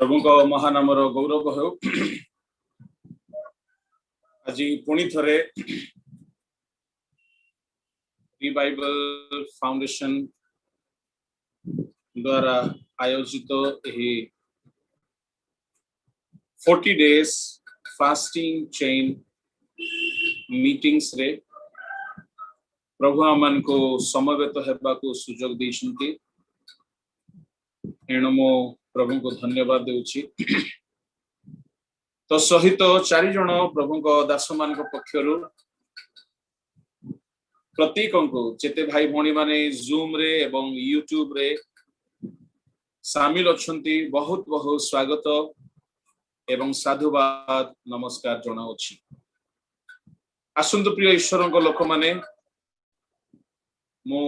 प्रभु को महानामर गौरव हो। आज पुणी थरे रिवाइवल फाउंडेशन द्वारा आयोजित 40 days फास्टिंग चेन मीटिंग्स रे प्रभु आमन को समवेत हेबा को सुजोग देइछन्ति। एणु मो प्रभु को धन्यवाद देउछि। तो सहित 4 जन प्रभु को दास मान को पक्षरु प्रत्येक को जेते भाई भणी माने जूम रे एवं यूट्यूब रे शामिल अछन्ति बहुत बहुत स्वागत एवं साधुवाद नमस्कार जनाउछि। आसंतु प्रिय ईश्वर को लोक माने मो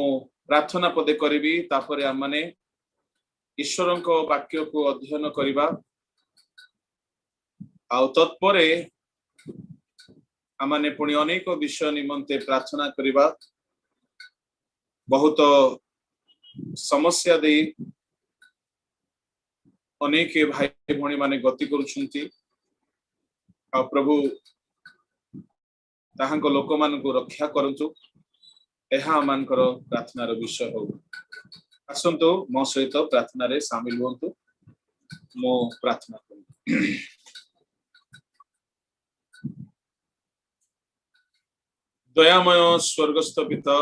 प्रार्थना पदे करिवि तापरे हम माने ईश्वर को वाक्य को अध्ययन करिबा आ तत्परे आमाने पुणी अनेक विषय निमंते प्रार्थना करिबा। बहुत समस्या दे अनेक भाई भणी माने गति करुछन्ति आ प्रभु ताहांको लोक मान को रक्षा करंतु एहा मानकर प्रार्थनार विषय हो। आसंतु मो सहित प्रार्थना रे शामिल होंतु। मो प्रार्थना करूं। दयामय स्वर्गस्थ पिता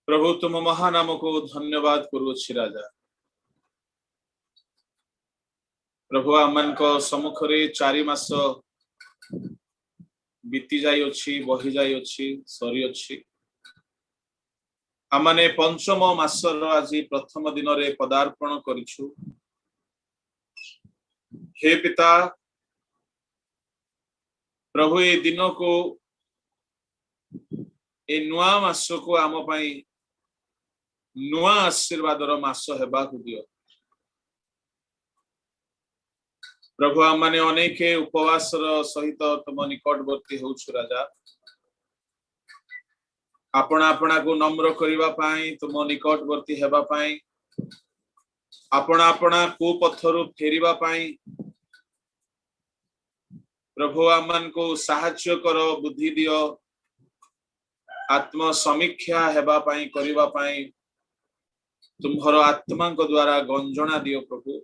प्रभु तुम महानाम को धन्यवाद करुछि राजा। प्रभु आमन को सम्मुख रे 4 मास बीती जाई अछि, बही जाई अछि, सरी अछि। आमाने पंचम मासर आज प्रथम दिन रे पदार्पण करिछु। हे पिता प्रभु ए दिन को ए नुआ मास को आम पई नुआ आशीर्वादर मास हेबा को दियो। प्रभु आमाने अनेक उपवासर सहित तुम निकटवर्ती होछु राजा। अपना अपना को नम्र करिबा पाई तुम निकटवर्ती हेबा पाई अपना अपना को पत्थरु फेरिबा पाई प्रभु आमन को साहाय्य करो, बुद्धि दियो, आत्म समीक्षा हेबा पाई करिबा पाई तुम्हर आत्मा को द्वारा गंजना दियो। प्रभु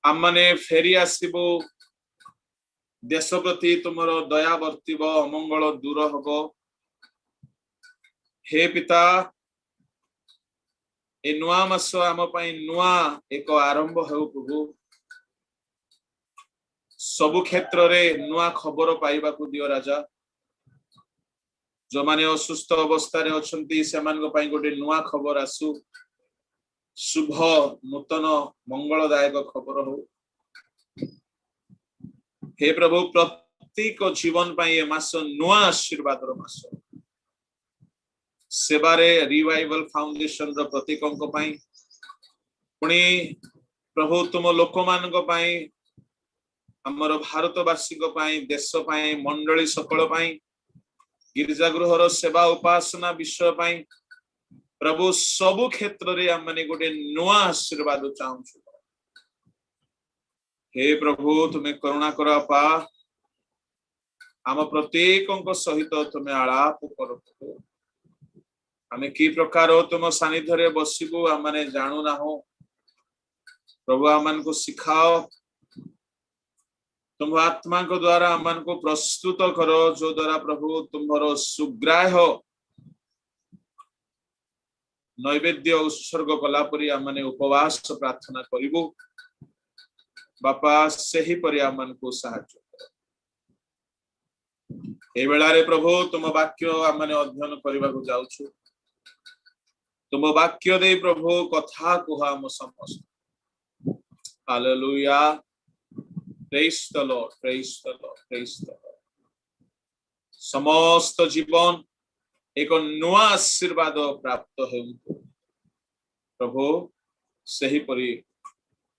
आमने फेरी आसीबो, देश प्रति तुमर दया वर्तिब, अमंगल दूर हबो। हे पिता ए नुआ मास आम पई नुआ एक आरंभ हो। प्रभु सबु क्षेत्र रे नुआ खबर पाइबा को दियो राजा। जो माने असुस्थ अवस्था रे अछंती सेमान को पई गोटे नुआ खबर आसु, शुभ नूतन मंगलदायक खबर हो। हे प्रभु प्रत्येक जीवन पाई ए मास नुआ आशीर्वादर मास। सेवारे रिवाइवल फाउंडेशन रो प्रत्येक को पाई पुणी प्रभु तुम लोक मान को पाई हमर भारतवासी को पाई देश पाई मंडली सकल पाई गिरजागृहर सेवा उपासना विषय पाई प्रभु सबु क्षेत्र रे हमने गोटे नुआ आशीर्वाद चाहू। हे प्रभु तुम्हें करुणा कर पा आम प्रत्येक सहित तुम्हें आलाप कर। आमे की प्रकार तुम सानिध्य रे बसिबु आमने जानू ना हो। प्रभु आमन को सिखाओ, तुम आत्मा को द्वारा आमन को प्रस्तुत करो, जो द्वारा प्रभु तुम्हारो सुग्राह्य नैवेद्य उत्सर्ग कला परी आमने उपवास प्रार्थना करिबु। बापा सही परि आमन को साहाय्य कर। ए बेला रे प्रभु तुम वाक्य आमने अध्ययन करबा को जाउछु। तुम वाक्य दे प्रभु कथा कुहा हम समस्त। Hallelujah, praise the Lord, praise the Lord, praise the Lord. समस्त जीवन एक नुआ आशीर्वाद प्राप्त हो। प्रभु सही परि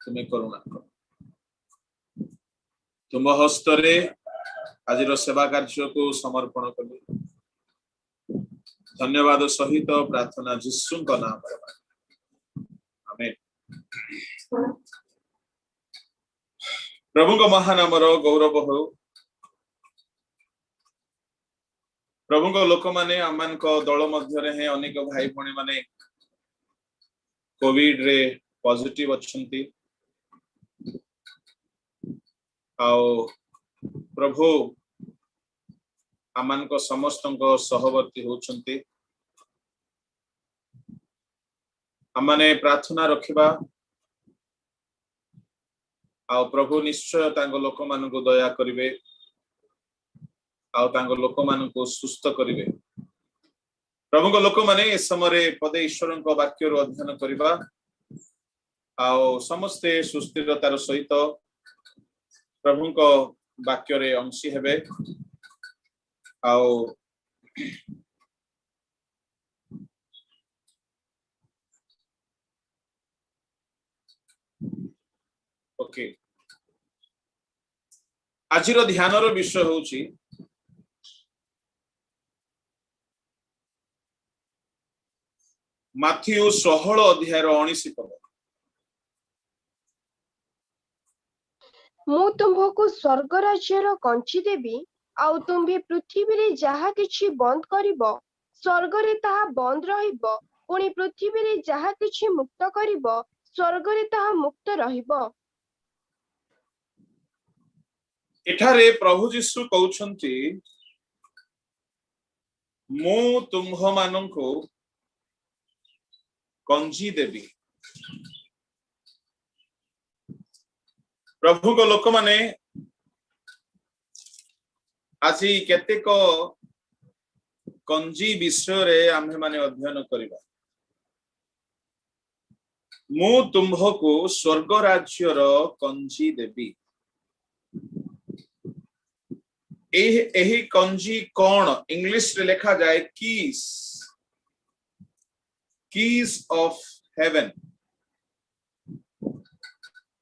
तुम्हें करुणा कर। तुम हस्तरे आज सेवा कार्य को समर्पण कले। धन्यवाद सहित प्रार्थना जीशु नाम आमेन। प्रभु महानाम गौरव हो। प्रभु लोक माने आमान दल मध्य अनेक भाई भणी माने कोविड रे पॉजिटिव अच्छंती आओ प्रभु आमान को समस्त सहवर्ती होचंती। आमाने प्रार्थना रखिबा आओ प्रभु निश्चय तांगो लोक मान को दया करिवे आओ तांगो लोक मान को सुस्थ करिवे। प्रभु को लोक माने ए समय पदे ईश्वर वाक्य अध्ययन करिबा आओ समस्ते सुस्थिरतार सहित प्रभु को वाक्य रे अंशी हेबे। आओ ओके आज ध्यान विषय होची माथ्यू 16 अध्याय 19 पद। मु तुम्भको स्वर्ग राज्यर कंची देबी आउ तुम्भे पृथ्वी रे जहा किछि बंद करिवो स्वर्ग रे ताहा बंद रहिबो पुणी पृथ्वी रे जहा किछि मुक्त करिवो स्वर्ग रे ताहा मुक्त रहिबो। एठारे प्रभु जीशु कहउछंती मु तुम्भ माननको कंजी देबी। प्रभु को लोक माने आज केतेक कंजी विषय रे आम्हे माने अध्ययन करिबा। मु तुम्भको स्वर्ग राज्यर कंजी देबी। एही कंजी कौन इंग्लिश रे लिखा जाए keys keys of haven.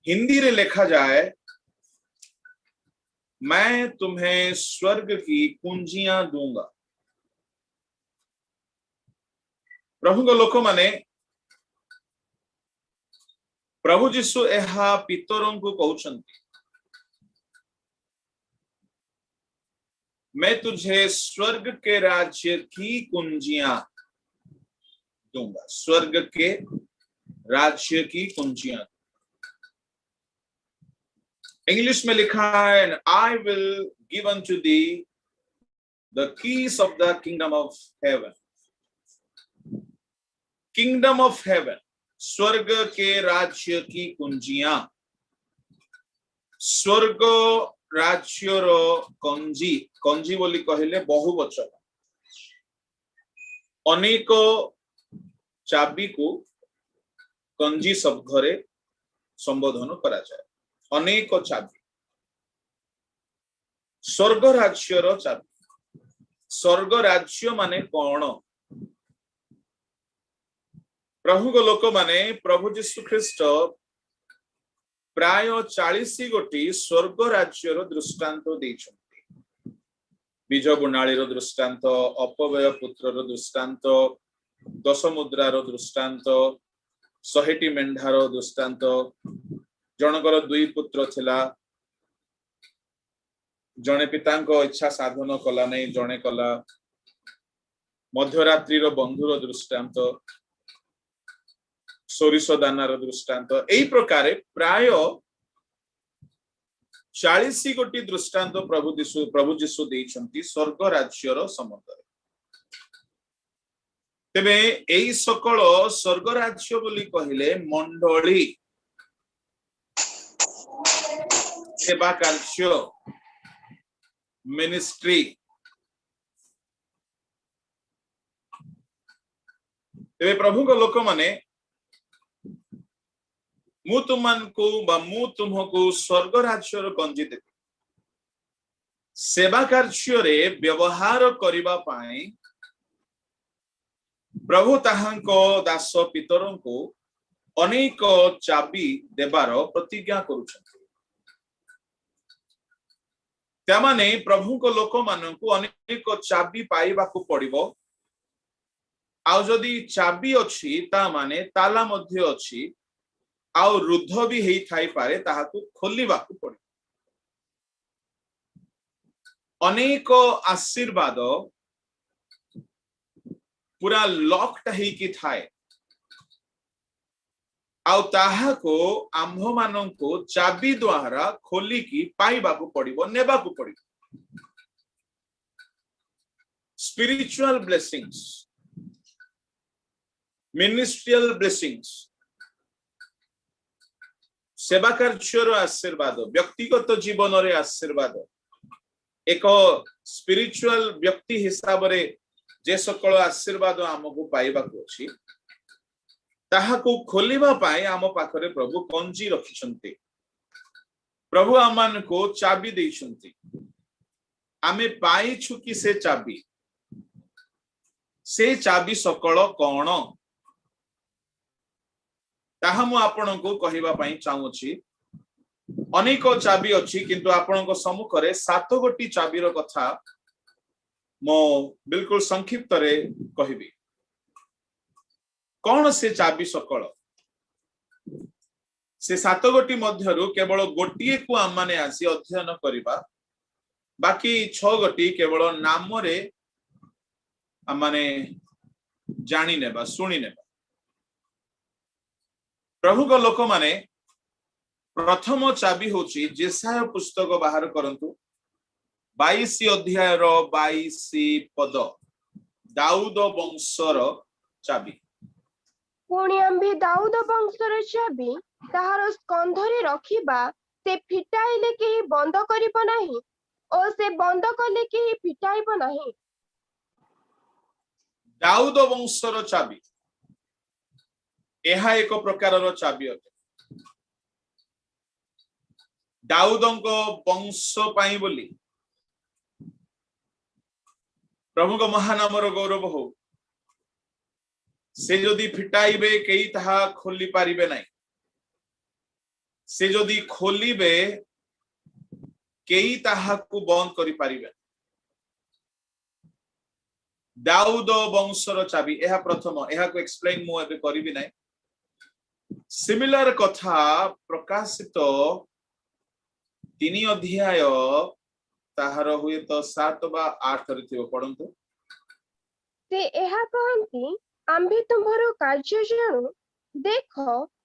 Hindi रे लिखा जाए मैं तुम्हें स्वर्ग की कुंजियां दूंगा। प्रभु को लोक माने प्रभु जीशु एहा पितरों को कहउछंती मैं तुझे स्वर्ग के राज्य की कुंजियां दूंगा। स्वर्ग के राज्य की कुंजियां इंग्लिश में लिखा है I will give unto thee the keys of the kingdom of heaven। Kingdom of haven स्वर्ग के राज्य की कुंजियां। स्वर्ग राज्यर कंजी कंजी बोली कहले बहुवचन अनेक चाबी को कंजी शब्द रे संबोधन करा जाए। अनेक चाबी स्वर्ग राज्यर चाबी। स्वर्ग राज्य माने कौन? प्रभु को लोक माने प्रभु जीशु ख्रीस्ट प्राय 40 गोटी स्वर्ग राज्यर दृष्टांत देइछन्ति। बीज बुनाळीर दृष्टांत, अपव्यय पुत्रर दृष्टांत, 10 मुद्रार दृष्टांत, 100टी मेंढार दृष्टांत, जनकर 2 पुत्र थिला, जने पितांको इच्छा साधन कला नहीं जने कला, मध्यरात्रिर बंधुर दृष्टांत, सोरिष दानार दृष्टांत। एई प्रकारे प्राय 40 गोटी दृष्टांत प्रभु जीशु देइछन्ति स्वर्ग राज्यर संबंध। तेबे एई सकल स्वर्ग राज्य बोली कहिले मंडली, सेवा कार्य, मिनिस्ट्री। तेबे प्रभु को लोक माने मु तुमको स्वर्ग राज्यर कंजी देबी। सेवा कार्य रे व्यवहार करिबा पाई प्रभु ताहांको दास पितरों को अनेक चाबी देबार प्रतिज्ञा करुछन्ति। त्यामाने प्रभु को लोक माननकु अनेक चाबी पाइबा को पड़िबो आउ जदि चाबी अछि ता माने ताला मध्य अछि आउ रुद्ध भी हेई थाई पारे ताहाकु खोलिबाकु पड़े। अनेक आशीर्वाद पूरा लॉक्ड हेई थाए आउ ताहाको आम्भ माननको चाबी द्वारा खोलिकी पाइबाकु पड़िबो नेबाकु पड़िबो। स्पिरिचुअल ब्लेसिंग्स, मिनिस्ट्रियल ब्लेसिंग्स, सेवा कार्यर आशीर्वाद, व्यक्तिगत जीवन रे आशीर्वाद, एक स्पिरिचुअल व्यक्ति हिसाब रे जे सकल आशीर्वाद आमको पाइबाकु अछि ताहाकु खोलिबा पाए आम पाखरे प्रभु कंजी रखिछन्ते। प्रभु आमान को चाबी देइछन्ते। आमे पाइछु कि से चाबी सकल कोन ताहा मु आपनको कहिबा पाई चाहूछि। अनेक चाबी अछि किंतु आपनको सम्मुखरे 7 गोटी चाबीर कथा मो बिल्कुल संक्षिप्त रे कहिबी। कौन से चाबी सकल? से 7 गोटी मध्यरु केवल गोटिए को आम माने आसी अध्ययन करिबा, बाकी 6 गोटी केवल नाम रे आम माने जानि नेबा सुनि नेबा। प्रभु को लोक माने प्रथम चाबी होची जेसाया पुस्तक बाहर करंतु 22 अध्याय रो 22 पद, दाऊद वंशर चाबी। पुणी आम्भे दाऊद वंशर चाबी ताहार स्कंधरे रखिबा, से फिटाइले केही बंद करिब नाही ओ से बंद कले केही फिटाइब नाही। दाऊद वंशर चाबी एहा एक प्रकारर चाबी अटे। दाऊदंको वंश पाई बोली प्रभु को महानामर गौरव हो। से जदि फिटाइबे केई ताहा खोली पारिबे नाही, से जदि खोलिबे केई ताहा को बंद करि पारिबे। दाऊद वंशर चाबी एहा प्रथम, एहा को एक्सप्लेन मु एबे करिबि नाही। सिमिलर कथा प्रकाशित 3 अध्याय ताहार हुए तो 7 बा 8 रे थियो पढंतु। से एहा कहंती, आम्भे तुम्हरो कार्य जाणु, देख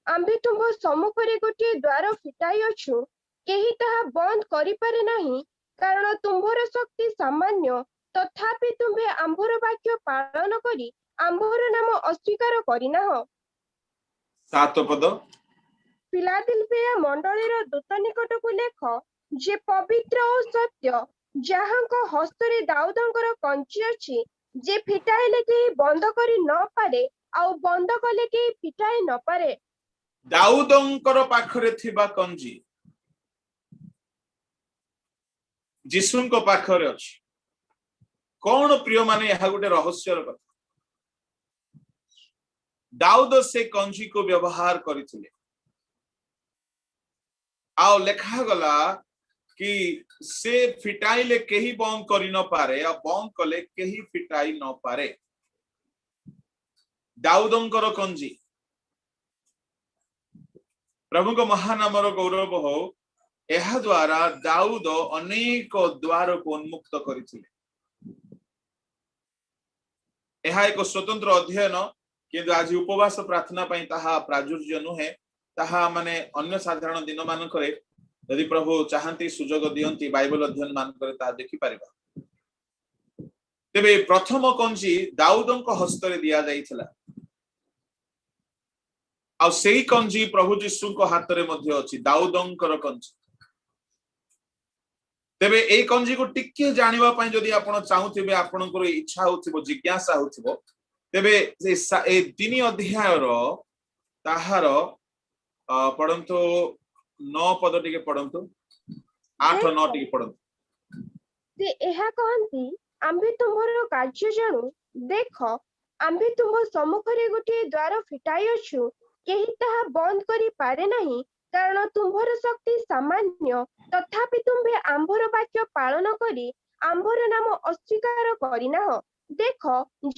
आम्भे तुम्ह सम्मुखरे गोटे द्वार फिटाई अछु, केही ताहा बंद करि पारे नाही, कारण तुम्भर शक्ति सामान्य, तथापि तुम्भे आम्भर वाक्य पालन करी आम्भर नाम अस्वीकार करिनाह। 7 पद, फिलादेल्फिया मंडलीर दूत निकटकु लेख, जे पवित्र ओ सत्य, जाहांको हस्तरे दाऊदंकर कंची अछि, जे फिटाइले केही बंद करी न पारे आउ बंद कले केही फिटाई न पारे। दाऊदंकर पाखरे थिबा कंजी जिसुंको पाखरे अछि। कौन प्रिय माने यहा गोटे रहस्यर कथा। दाऊद से कंजी को व्यवहार करिथिले आउ लेखा गला कि से फिटाइले केही बंद करि न पारे आ बंद कले केही फिटाई न पारे। दाऊदंकर कंजी प्रभु को महानामर गौरव हो। एहा द्वारा दाऊद अनेक द्वार को उन्मुक्त करिथिले। एहा एक स्वतंत्र अध्ययन, किंतु आज उपवास प्रार्थना पई ताहा प्राचुर्य नुहे। ताहा माने अन्य साधारण दिन मान करे यदि प्रभु चाहती सुजोग दियंती बाइबल अध्ययन मान करे ता देखि परिबा। तेबे प्रथम कंजी दाऊदंको हस्तरे दिया जाइथिला आ सेही कंजी प्रभु यीशुको हातरे मध्ये अछि, दाऊदंकर कंजी। तेबे ए कंजी को टिके जानिबा पई जदि आपण चाहुथिबे, आपणकर इच्छा होथिबो, जिज्ञासा होथिबो, तेबे ए 3 अध्याय रो ताहार पढंतु 9 पद टिके पढंतु, 8 9 टिके पढंतु। से एहा कहंती, आम्भे तुम्हरो कार्य जाणु, देख आम्भे तुम सम्मुखरे गोटे द्वार फिटाई अछु, केही ताहा बंद करि पारे नाही, कारण तुम्भर शक्ति सामान्य, तथापि तुम्भे आम्भर वाक्य पालन करी आम्भर नाम अस्वीकार करिनाह। देख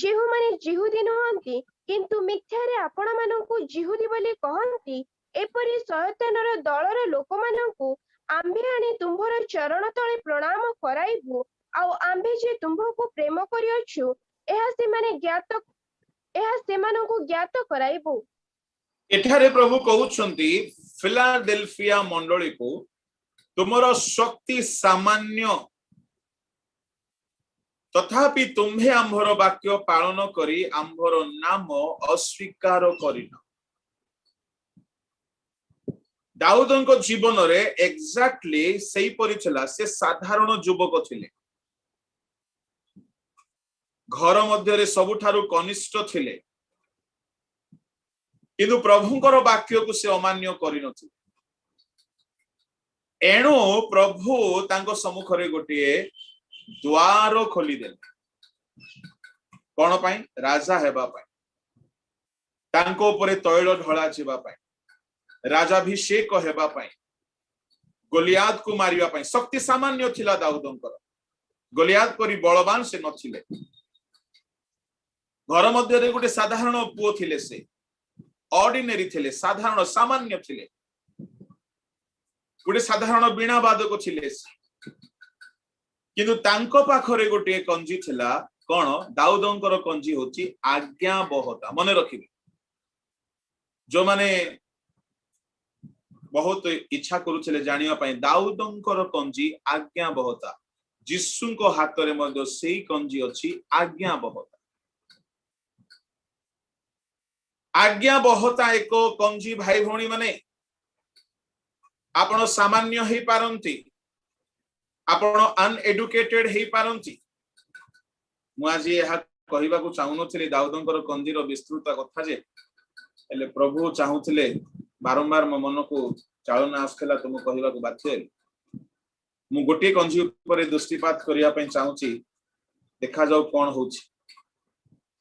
ଯେଉଁମାନେ जिहुदी ନୁହନ୍ତି କିନ୍ତୁ ମିଥ୍ୟାରେ ଆପଣମାନଙ୍କୁ जिहुदी ବୋଲି କହନ୍ତି ଏପରି ଶୟତାନର ଦଳର ଲୋକମାନଙ୍କୁ ଆମ୍ଭେ ଆଣି ତୁମ୍ଭର ଚରଣ ତଳେ ପ୍ରଣାମ କରାଇବୁ ଆଉ ଆମ୍ଭେ ଯେ ତୁମ୍ଭକୁ ପ୍ରେମ କରିଅଛୁ ଏହା ସେମାନଙ୍କୁ ଜ୍ଞାତ କରାଇବୁ। ଏଠାରେ ପ୍ରଭୁ କହୁଛନ୍ତି ଫିଲାଡେଲଫିଆ ମଣ୍ଡଳୀକୁ ତୁମର ଶକ୍ତି ସାମାନ୍ୟ तथापि तुम्हे आंभर वाक्य पालन करी आंभर नाम अस्वीकार करिन। दाऊदଙ୍କ जीवନରେ एक्जाक्टली सेही परि छला। से साधारण युवक थिले, घर मध्यरे सबुठारु कनिष्ठ थिले, किंतु प्रभुଙ୍କର वाक्य को से अमान्य करिनथि। एणु प्रभु तांको सम्मुखरे गोटिए द्वार खोली देले। कोन पाई? राजा हेबा पाई, तांको उपरे तैल ढळा जिबा पाई, राजाभिषेक हेबा पाई, गोलियाद को मारिबा पाई। शक्ति सामान्य थिला दाऊदंकर, गोलियाद परि बलवान से नथिले। घर मध्य रे गोटे साधारण पुओ थिले, से ऑर्डिनरी थिले, साधारण सामान्य थिले, गोटे साधारण बीणा वादक थिले। किंतु तांको पाखरे गोटे कंजी थिला। कोन? दाऊदंकर कंजी होची आज्ञा बहता। मने रखिबे, जो माने बहुत इच्छा करूछले जानिया पई, दाऊदंकर कंजी आज्ञा बहता। जिसुको हाथ रे मध्य सेही कंजी अछि आज्ञा बहता। आज्ञा बहता एक कंजी भाई भौणी माने आपण सामान्य हे पारंती, आपण अनएडुकेटेड हे पारंती। मु आज यह कहबा को चाहुनथि दाऊदंकर कंजीर विस्तृत कथा जे एले प्रभु चाहुथिले बारंबार मो मन को चालना आसला। तुम कहबा को बाध्य मु गोटे कंजी ऊपर दृष्टिपात करिया पई चाहुची। देखा जाऊ कोन होची।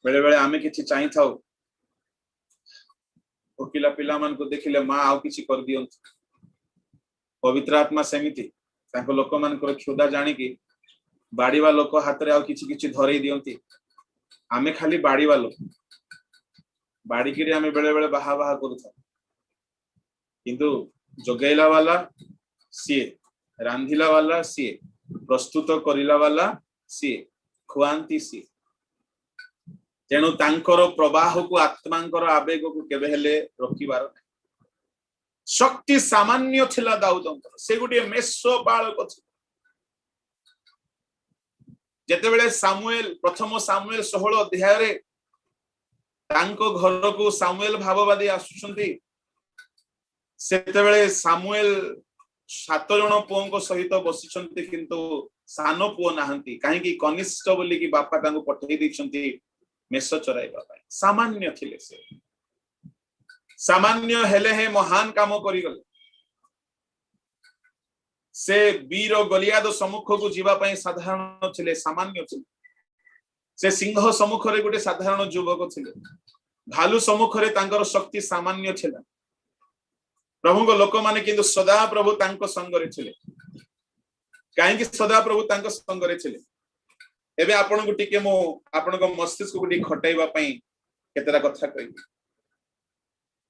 बेले बेले आमे किछि चाहि थाउ, ओकिला पिला मन को देखिले मां आउ किछि कर दियंत। पवित्र आत्मा सेमिति ताको लोक मान को क्षुदा जानि कि बाड़ीवा लोक हाथ रे आउ किछि किछि धरई दियंती। आमे खाली बाड़ीवा लोक, बाड़ी किरे आमे बेले बेले बाहा बाहा करूथा, किंतु जोगैला वाला सीए, रांधिला वाला सीए, प्रस्तुत करिला वाला सीए, खुआंती सीए। तेणु तांकर प्रवाह को आत्मांकर आवेग को केबे हेले रोकिबार नै। शक्ति सामान्य थिला दाऊदंकर। से गुटे मेषो बालक थिला। जेतेबेले सामुएल प्रथम सामुएल 16 अध्याय रे तांको घर को सामुएल भाववादी आसुछंती, सेतेबेले सामुएल 7 जण पुओंको सहित बसिछंती, किंतु सानो पुओ नाहंती। काहे कि कनिष्ठ बोली कि बापा तांको पठेई दैछंती मेष चराइबा पाई। सामान्य थिले। से सामान्य हेले हे महान काम करि गले। से वीर गोलियाद सम्मुख को जीवा पाई साधारण थिले, सामान्य थिले। से सिंह सम्मुख रे गोटे साधारण युवक थिले। भालू सम्मुख रे तांकर शक्ति सामान्य थिला। प्रभु को लोक माने किंतु सदा प्रभु तांको संग रे थिले। काहे कि सदा प्रभु तांको संग रे थिले। एबे आपन को टिके मो आपन को मस्तिष्क को टिके खटाइबा पई केतेरा कथा कहि।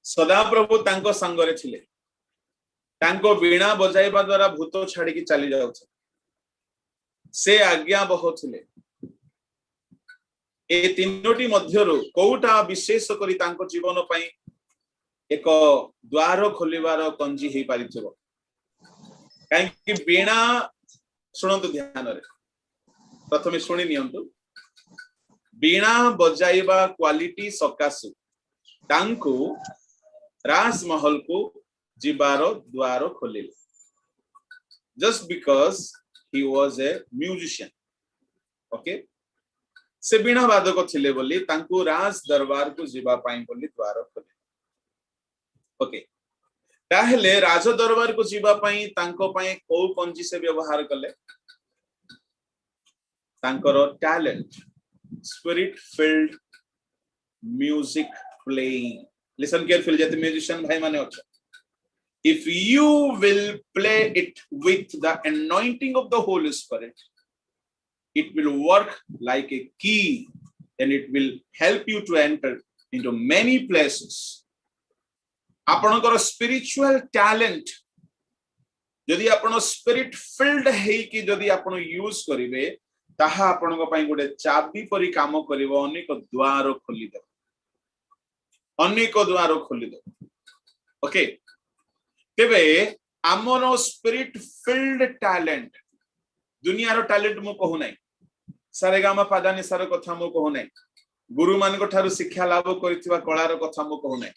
सदा प्रभु तांको संग रे थिले। तांको वीणा बजाइबा द्वारा भूत छाड़ी की चली जाउ। से आज्ञा बहुथिले। ए तीनोटी मध्यरु कोउटा विशेष करी तांको जीवन पई एक द्वार खोलिबार कंजी हे पारिथिबो। काहे कि वीणा सुनंतु ध्यान रे, प्रथमे सुनि नियंतु। वीणा बजाइबा क्वालिटी सकासु तांको राजमहल को जीवार द्वार खोलिले। Just because he was a musician. Okay, से वीणा वादक थिले बोली तांको राज दरबार को जीवा पाई बोली द्वार खोलिले। ओके, ताहेले राज दरबार को जीवा पाई तांको पाई को कंजी से व्यवहार कले? तांकर talent, spirit field music playing. Listen careful जते म्यूजिशियन भाई माने अच्छा। If you will play it with the anointing of the Holy Spirit, it will work like a key and it will help you to enter into many places. आपनकर spiritual talent जदि आपण spirit filled है कि जदि आपण use करिवे ताहा आपनक पई गोटे चाबी परि काम करिवो अनेक द्वार खोली दे अनेक द्वार खोली दे ओके तेबे आमनो स्पिरिट फिल्ड टैलेंट दुनिया रो टैलेंट मु कहू नै सारेगामा पादानी सार कथा मु कहू नै गुरु मान को ठारू शिक्षा लाभ करितबा कला रो कथा मु कहू नै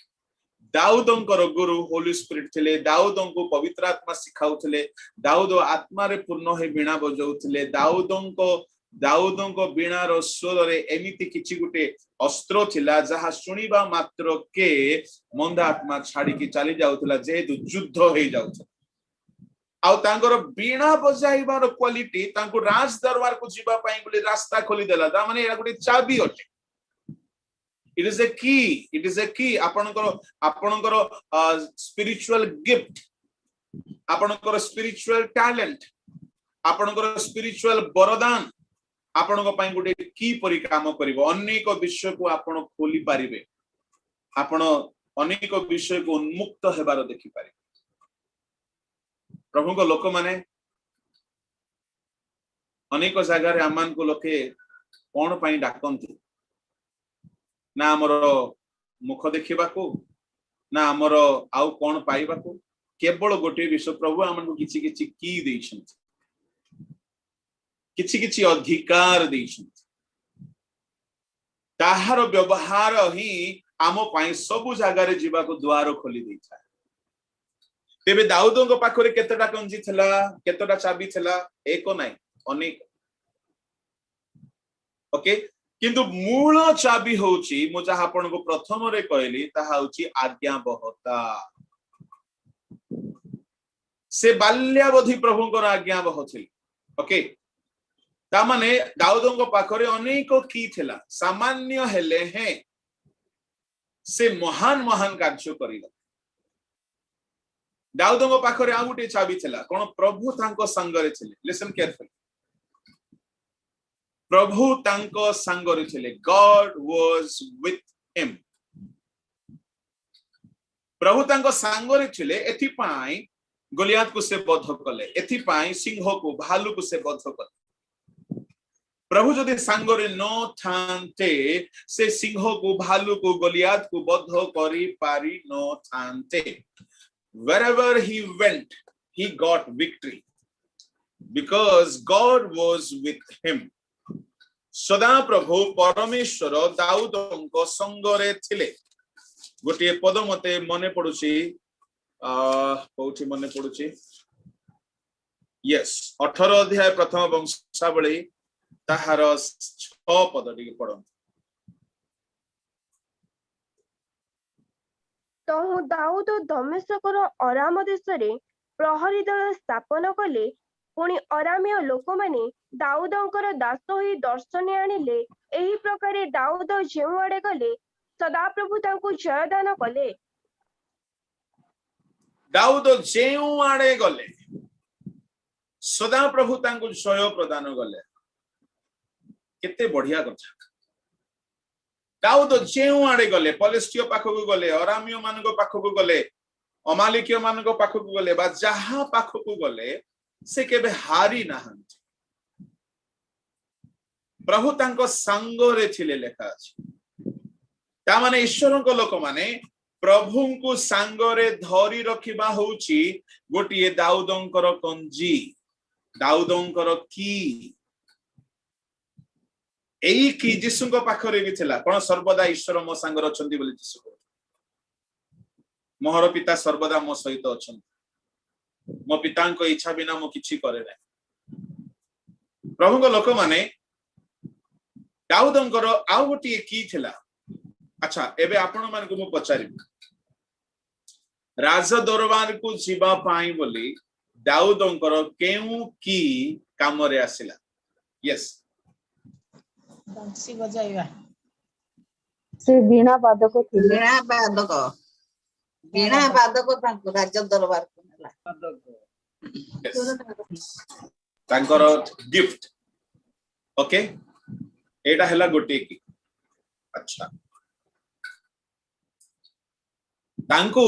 दाऊदंकर गुरु होली स्पिरिट थिले दाऊदंको पवित्र आत्मा सिखाउथिले दाऊद आत्मा रे पूर्ण हे बीणा बजाउथिले दाऊदंको बीणा रो स्वर रे एमिति किछि गुटे अस्त्र थिला जहा सुनिबा मात्र के मंद आत्मा छाडी की चली जाउथला जेहेतु युद्ध हे जाउछ आ तांकर बीणा बजाइबार क्वालिटी तांको राज दरबार को जीवा पई बोली रास्ता खोली देला ता माने एरा गुटे चाबी अटे It is a key. आपनकर spiritual gift, आपनकर spiritual talent, आपनकर spiritual वरदान, आपनक पई गुटे की परि काम करिवो अनेक विषय को आपण खोली पारिबे आपण अनेक विषय को उन्मुक्त हेबार देखि पारिबे प्रभु को लोक माने अनेक जगह रे आमान को लोके कोन पई डाकंती ना हमर मुख देखिबाकू ना हमर आउ कोन पाइबाकू केवल गोटे विषय प्रभु हमन किछि किछि की दैछन किछि अधिकार दैछन ताहार व्यवहार ही आम पई सब जगह रे जीवाको द्वार खोली दैछा तेबे दाऊदो को पाखरे केतटा कंजी थला केतटा चाबी थला एको नाही अनेक ओके किंतु मूल चाबी होची मु जहा आपण को प्रथम रे कहली ताहा होची आज्ञाबहता से बाल्यावधि प्रभु को आज्ञाबह थिल ओके ता माने दाऊदो को पाखरे अनेक की थिला सामान्य हेले हैं से महान कार्य करिला दाऊदो को पाखरे आ गुटे चाबी थिला कोन प्रभु तांको संगरे थिले लिसन केयरफुली प्रभु तांको संगरे थिले गॉड वाज विथ हिम प्रभु तांको संगरे थिले एथि पाई गोलियात को से बध कले एथि पाई सिंह को भालू को से बध कले प्रभु जदि संगरे न थांते से सिंह को भालू को गोलियात को बध करी पारी न थांते wherever he went he got victory because God was with him सदा प्रभु परमेश्वर दाऊदो संगरे थिले गोटे पद मते मने पडुची कोठी मने पडुची यस 18 अध्याय प्रथम वंशावली ताहार 6 पद टिके पढन तहु दाऊद दमेशकर अराम देश रे प्रहरी दल स्थापन कले पुणी अरामीय लोक माने दाऊदंकर दास होई दर्शन आनिले एही प्रकारे दाऊद जेउ आडे गले सदा प्रभु तांको जयदान कले दाऊद जेउ आडे गले सदा प्रभु तांको जय प्रदान गले केते बढ़िया कथा दाऊद जेउ आडे गले पलिस्टियो पाखकु गले अरामीय मानको पाखकु गले अमालिकियो मानको पाखकु गले बा जहा पाखकु गले से केबे हारी नाहंती प्रभु तांको संगरे थिले लेखा अछि ता माने ईश्वरन को लोक माने प्रभु को संगरे धरी रखिबा होउची गोटिए दाऊदंकर कंजी दाऊदंकर की एई की जिसु को पाखरे भी थिला कोन सर्वदा ईश्वर मो संगर अछंती बोली जिसु को मोहर पिता सर्वदा मो सहित अछंती मो पिता को इच्छा बिना मो किछि करे नै प्रभु को लोक माने दाऊदंकर आउ गोटिए की थिला अच्छा एबे आपण मान को मु पचारि राज दरबार को जीवा पाई बोली दाऊदंकर केउ की काम रे आसिला यस बंसी बजाइबा से बीणा वादक थिले बीणा वादक तांको राज दरबार को नेला तांकर गिफ्ट ओके एटा हला गोटे की अच्छा तांको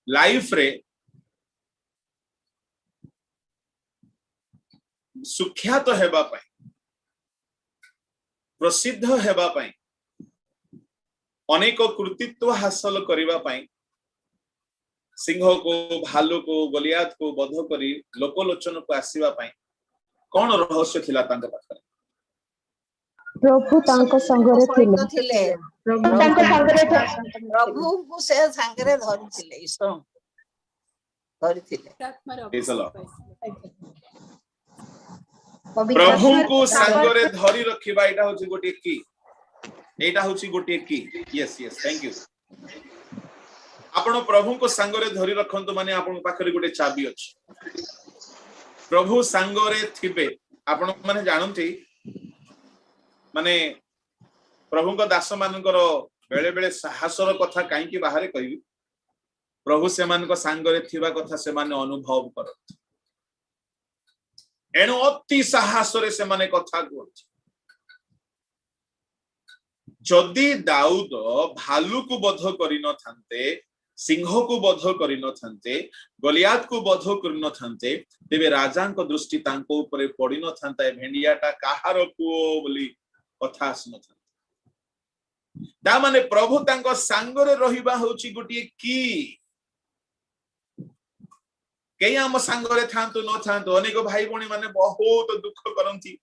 लाइफ रे सुख्यात हेबा पाई प्रसिद्ध हेबा पाई अनेक कृतित्व हासिल करिबा पाई सिंह को भालू को गलियात को बध करी लोकलोचन को आसीबा पाई कोन रहस्य थिला तांका पाखरे प्रभु तांको संगरे थिले प्रभु तांको संगरे प्रभु को से संगरे धरिथिले ईश्वर धरिथिले प्रभु को संगरे धरी रखिबा एटा होची गोटे की एटा होची गोटे की यस यस थैंक यू आपण प्रभु को संगरे धरी रखंतु माने आपण पाखरे गोटे चाबी अछि प्रभु संगरे थिबे आपण माने जानंती माने प्रभु को दास मानकर बेले बेले साहसर कथा काई की बाहर कहिबी प्रभु से मान को संगरे थिबा कथा से माने अनुभव करत एणु अति साहसरे से माने कथा कहत जदि दाऊद भालू को बध करि न थांते सिंह को बध करि न थांते गलियात को बध करि न थांते तेबे राजा को दृष्टि तांको ऊपर पड़ी न थांता भेंडियाटा काहार पुओ बोली कथा आस न थांता दा माने प्रभु तांको संगरे रहिबा होची गोटी की कई आम सांगरे थांतु न थांतु अनेक भाई भणी माने बहुत दुख करंती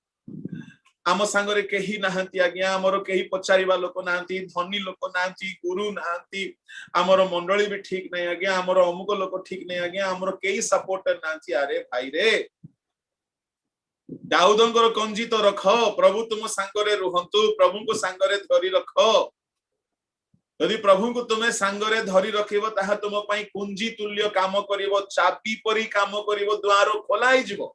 आम सांगरे केही नाहंती आज्ञा हमरो केही पचारिबा लोक नाहंती धनी लोक नाहंती गुरु नाहंती हमरो मंडली भी ठीक नहीं आज्ञा हमरो अमुक लोक ठीक नहीं आज्ञा हमरो केही सपोर्टर नाहंती अरे भाई रे दाऊदंकर कंजी तो रख प्रभु तुम सांगरे रुहंतु प्रभु को सांगरे धरी रख यदि प्रभु को तुम्हें सांगरे धरी रखिबो ताहा तुम पई कुंजी तुल्य काम करिवो चाबी परी काम करिवो द्वार खोलाई जिवो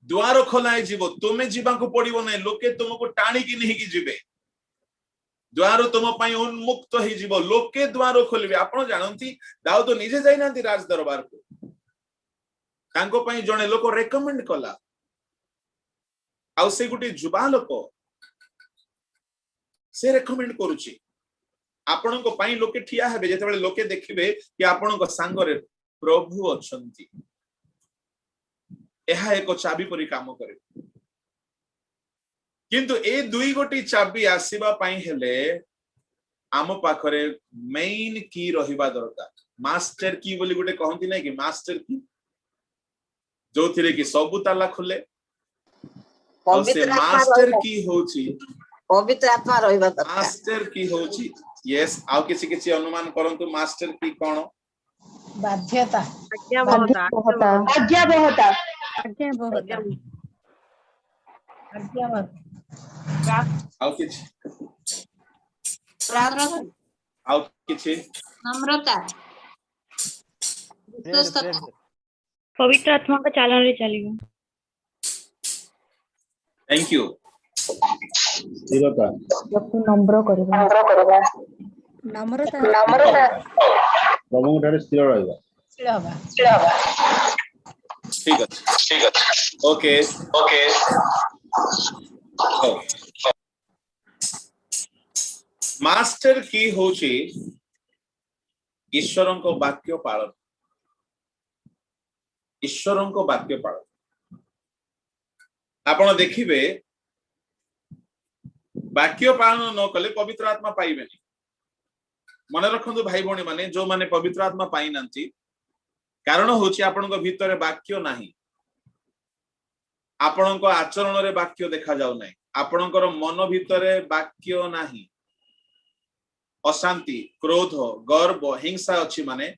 द्वार खोलाई जीवो तुम्हें जीवाको पड़िबो नै लोके तुमको टाणी की नहीं की जीवे द्वार तुम पई उन्मुक्त ही जीवो लोके द्वार खोलिबे आपण जानंती दाऊद निजे जाई नांती राज दरबार को तांको पई जणे लोक रेकमेंड कला आ से गुटी जुबा लोक से रेकमेंड करूची आपण को पई लोके ठिया हेबे जेते बेले लोके देखिबे कि आपण को सांगरे प्रभु अछंती एहा एको चाबी परी काम करे किंतु ए दुई गोटी चाबी आसीबा पई हेले आम पाखरे मेन की रहिबा दरकार मास्टर की बोली गोटे कहंती नै कि मास्टर की जो थिरे कि सबु ताला खुले और से मास्टर की होची पवित्र आत्मा रहिबा दरकार मास्टर की होची यस आउ किसी किसी अनुमान करंतु मास्टर की कोन बाध्यता आज्ञा बहुत आउ किछि आउ किछि नम्रता पवित्र आत्मा का चालन रे चलेगा थैंक यू स्थिरता जब नम्र करबा नम्रता प्रभु ठारे स्थिर रहबा ठीक है ओके मास्टर की होची ईश्वरन को वाक्य पालन ईश्वरन को वाक्य पालन आपण देखिबे वाक्य पालन न कले पवित्र आत्मा पाइबेनी मन रखंतु भाई भणी माने जो माने पवित्र आत्मा पाई नांती कारण होची आपण को भीतर वाक्य नाही आपण को आचरण रे वाक्य देखा जाउ नाही आपणकर मन भीतर वाक्य नाही अशांति क्रोध गर्व हिंसा अछि माने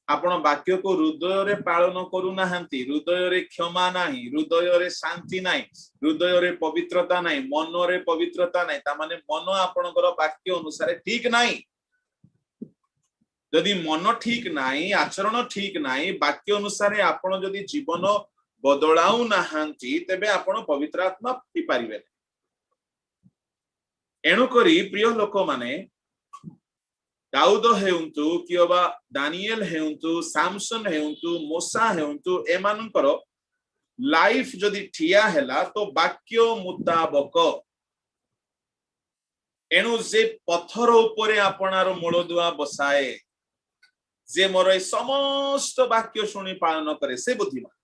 आपण वाक्य को हृदय रे पालन करू नाहंती हृदय रे क्षमा नाही हृदय रे शांति नाही हृदय रे पवित्रता नाही मन रे पवित्रता नाही ता माने मन आपणकर वाक्य अनुसार ठीक नाही यदि मन ठीक नाही आचरण ठीक नाही वाक्य अनुसार आपण यदि जीवन बदलाउ नाहंती तेबे आपण पवित्र आत्मा पी पारिबे एणु करी प्रिय लोक माने दाऊद हेउंतु किबा दानिएल हेउंतु सैमसन हेउंतु मोसा हेउंतु एमानकर लाइफ जदि ठिया हैला तो वाक्य मुताबक एणु जे पत्थर उपरे आपणार मूलदुआ बसाए जे मोर समस्त वाक्य शुणी पालन करे से बुद्धिमान।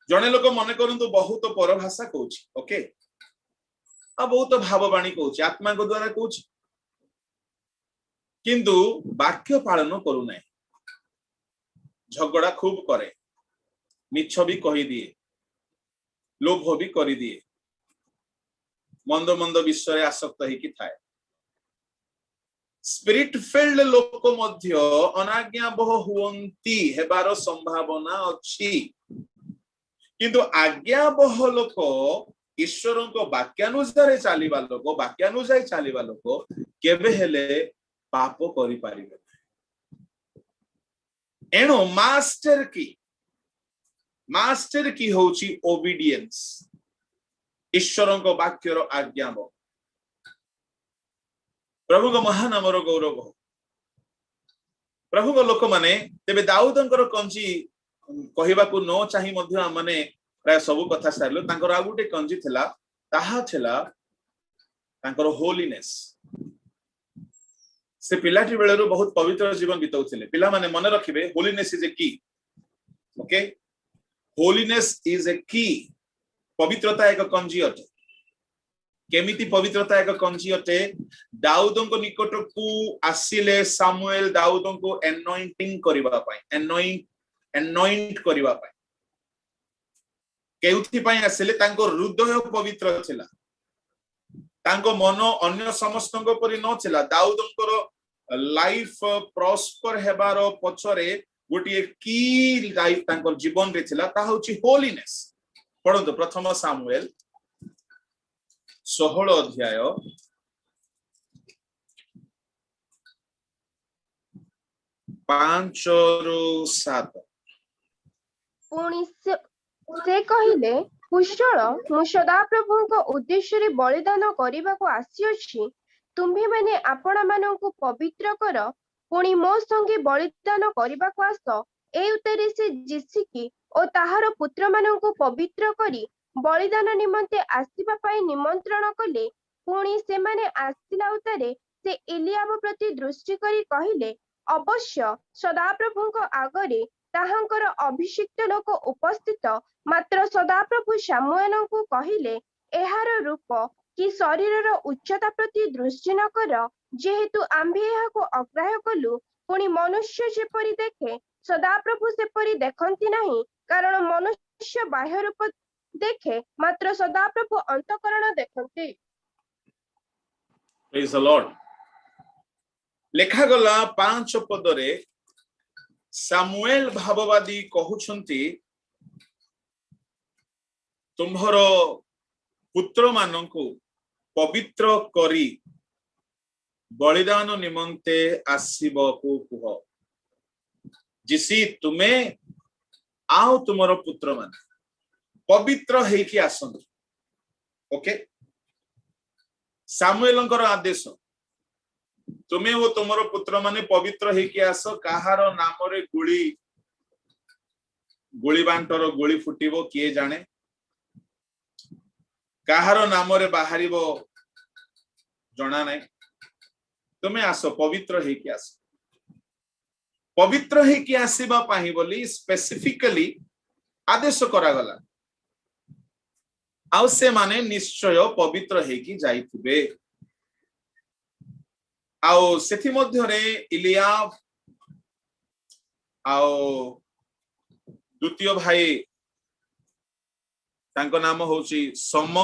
जने लोक मन करंतु बहुत परभाषा कहूची ओके आ बहुत भाववाणी कहूची आत्मा को द्वारा कहूची किंतु वाक्य पालन करू नाही झगड़ा खूब करे मिछ भी कही दिए लोभ भी करी दिए मंद मंद विषय आसक्त ही थाए स्पिरिट फिल्ड लोक मध्य अनाज्ञाबह हुवंती हेबार संभावना अछि किंतु आज्ञाबह लोक ईश्वर को वाक्यानुसार चलिबा लोक वाक्यानुसार चलिबा लोक केबे हेले पाप करि पारिबे एणु मास्टर की होची ओबीडियंस ईश्वर को वाक्यर आज्ञाब प्रभु को महानामर गौरव प्रभु को लोक माने तेबे दाऊदंकर कंजी कहबा को न चाहि मध्य माने प्राय सब कथा सारलो तांकर आ गुटे कंजी थिला ताहा थिला तांकर होलीनेस से पिलाटी बेलरू बहुत पवित्र जीवन बिताउथिले पिला माने मन रखिबे होलीनेस इज ए की ओके होलीनेस इज ए की पवित्रता एक कंजी अटे केमिति पवित्रता एक कंजी अटे दाऊदन को निकट को आसिले सामुएल दाऊदन को एनॉइंटिंग करबा पई एनॉइंट करबा पई केउथि पई आसिले तांको हृदय पवित्र थिला तांको मन अन्य समस्तंक परि न थिला दाऊदनकर लाइफ प्रॉस्पर हेबार पछरे गोटे की लाइफ तांको जीवन रे थिला ता होची होलीनेस पढंतु प्रथम सामुएल 16 अध्याय 5 ରୁ 7 पुणी से कहिले कुशल मु सदाप्रभुଙ୍କ उद्देश्य बलिदान करने को आसी तुम्हें मैंने आपण मानू पवित्र कर पुणी मो संगे बलिदान करने को आस ए उत्तरे से जिसिकी और ताहार पुत्र मानू पवित्र करी बलिदान निमंते आसीबा पाई निमंत्रण कले पुणी से माने आसिला उतारे से एलियाब प्रति दृष्टि करी कहिले अवश्य सदाप्रभुଙ୍କ आगरे ताहांकर अभिषिक्त लोक उपस्थित मात्र सदाप्रभु सामुएलଙ୍କୁ कहिले एहार रूप कि शरीरर उच्चता प्रति दृष्टि न कर जेहेतु आम्भे एहाको अग्राह्य कलु पुणी मनुष्य जेपरि देखे सदाप्रभु सेपरि देखंती नहीं कारण मनुष्य बाह्य रूप देखे मात्र सदाप्रभु अंतःकरण देखंती। Praise the Lord. लेखा गला 5 पदरे सामुएल भाववादी कहउछंती तुम्हर पुत्र मानंकु पवित्र करी बलिदान निमंते आसीबकु कुह जिसी तुमे आओ तुमर पुत्र मान पवित्र हेकी आसंतु ओके सामुएलंकर आदेश तुम्हें वो तुमर पुत्र माने पवित्र हेकी आस काहार नाम रे गुली बांटर गुली फुटिबो किए जाने काहार नाम रे बाहरिबो जणा नै तुम्हें आस पवित्र हेकी आस पवित्र हेकी आसीबा पाही बोली स्पेसिफिकली आदेश करा गला आउ से माने निश्चय पवित्र हेकी जाइथिबे आउ सेथि मध्य रे इलियाब आउ द्वितीय भाई तांको नाम होची सम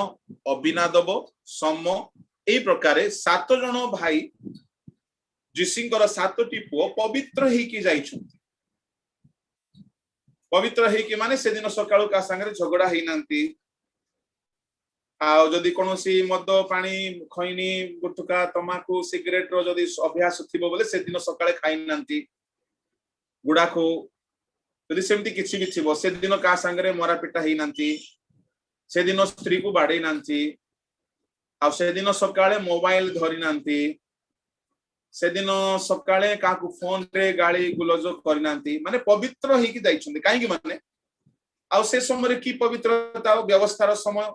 अबिनादब सम ए प्रकारे 7 जण भाई जिसिंकर 7टी पुओ पवित्र हेकी जाइछंती पवित्र हेकी माने से दिन सकाळु का संगे झगड़ा हेई नांती आउ जदि कोनोसी मद पानी खैनी गुटका तमाकू सिगरेट रो जदि अभ्यास थिबो बोले से दिन सकाळे खाइ नांती गुडाको जदि सेमती किछि भी थिबो से दिन का संगे मरा पिटा हेई नांती से दिन स्त्री को बाडे नांती आ से दिन सकाळे मोबाइल धरि नांती से दिन सकाळे काकू फोन रे गाली गुलज करनांती माने पवित्र ही की जाइछन्ती काहे की माने आ से समय की पवित्रता व्यवस्थार समय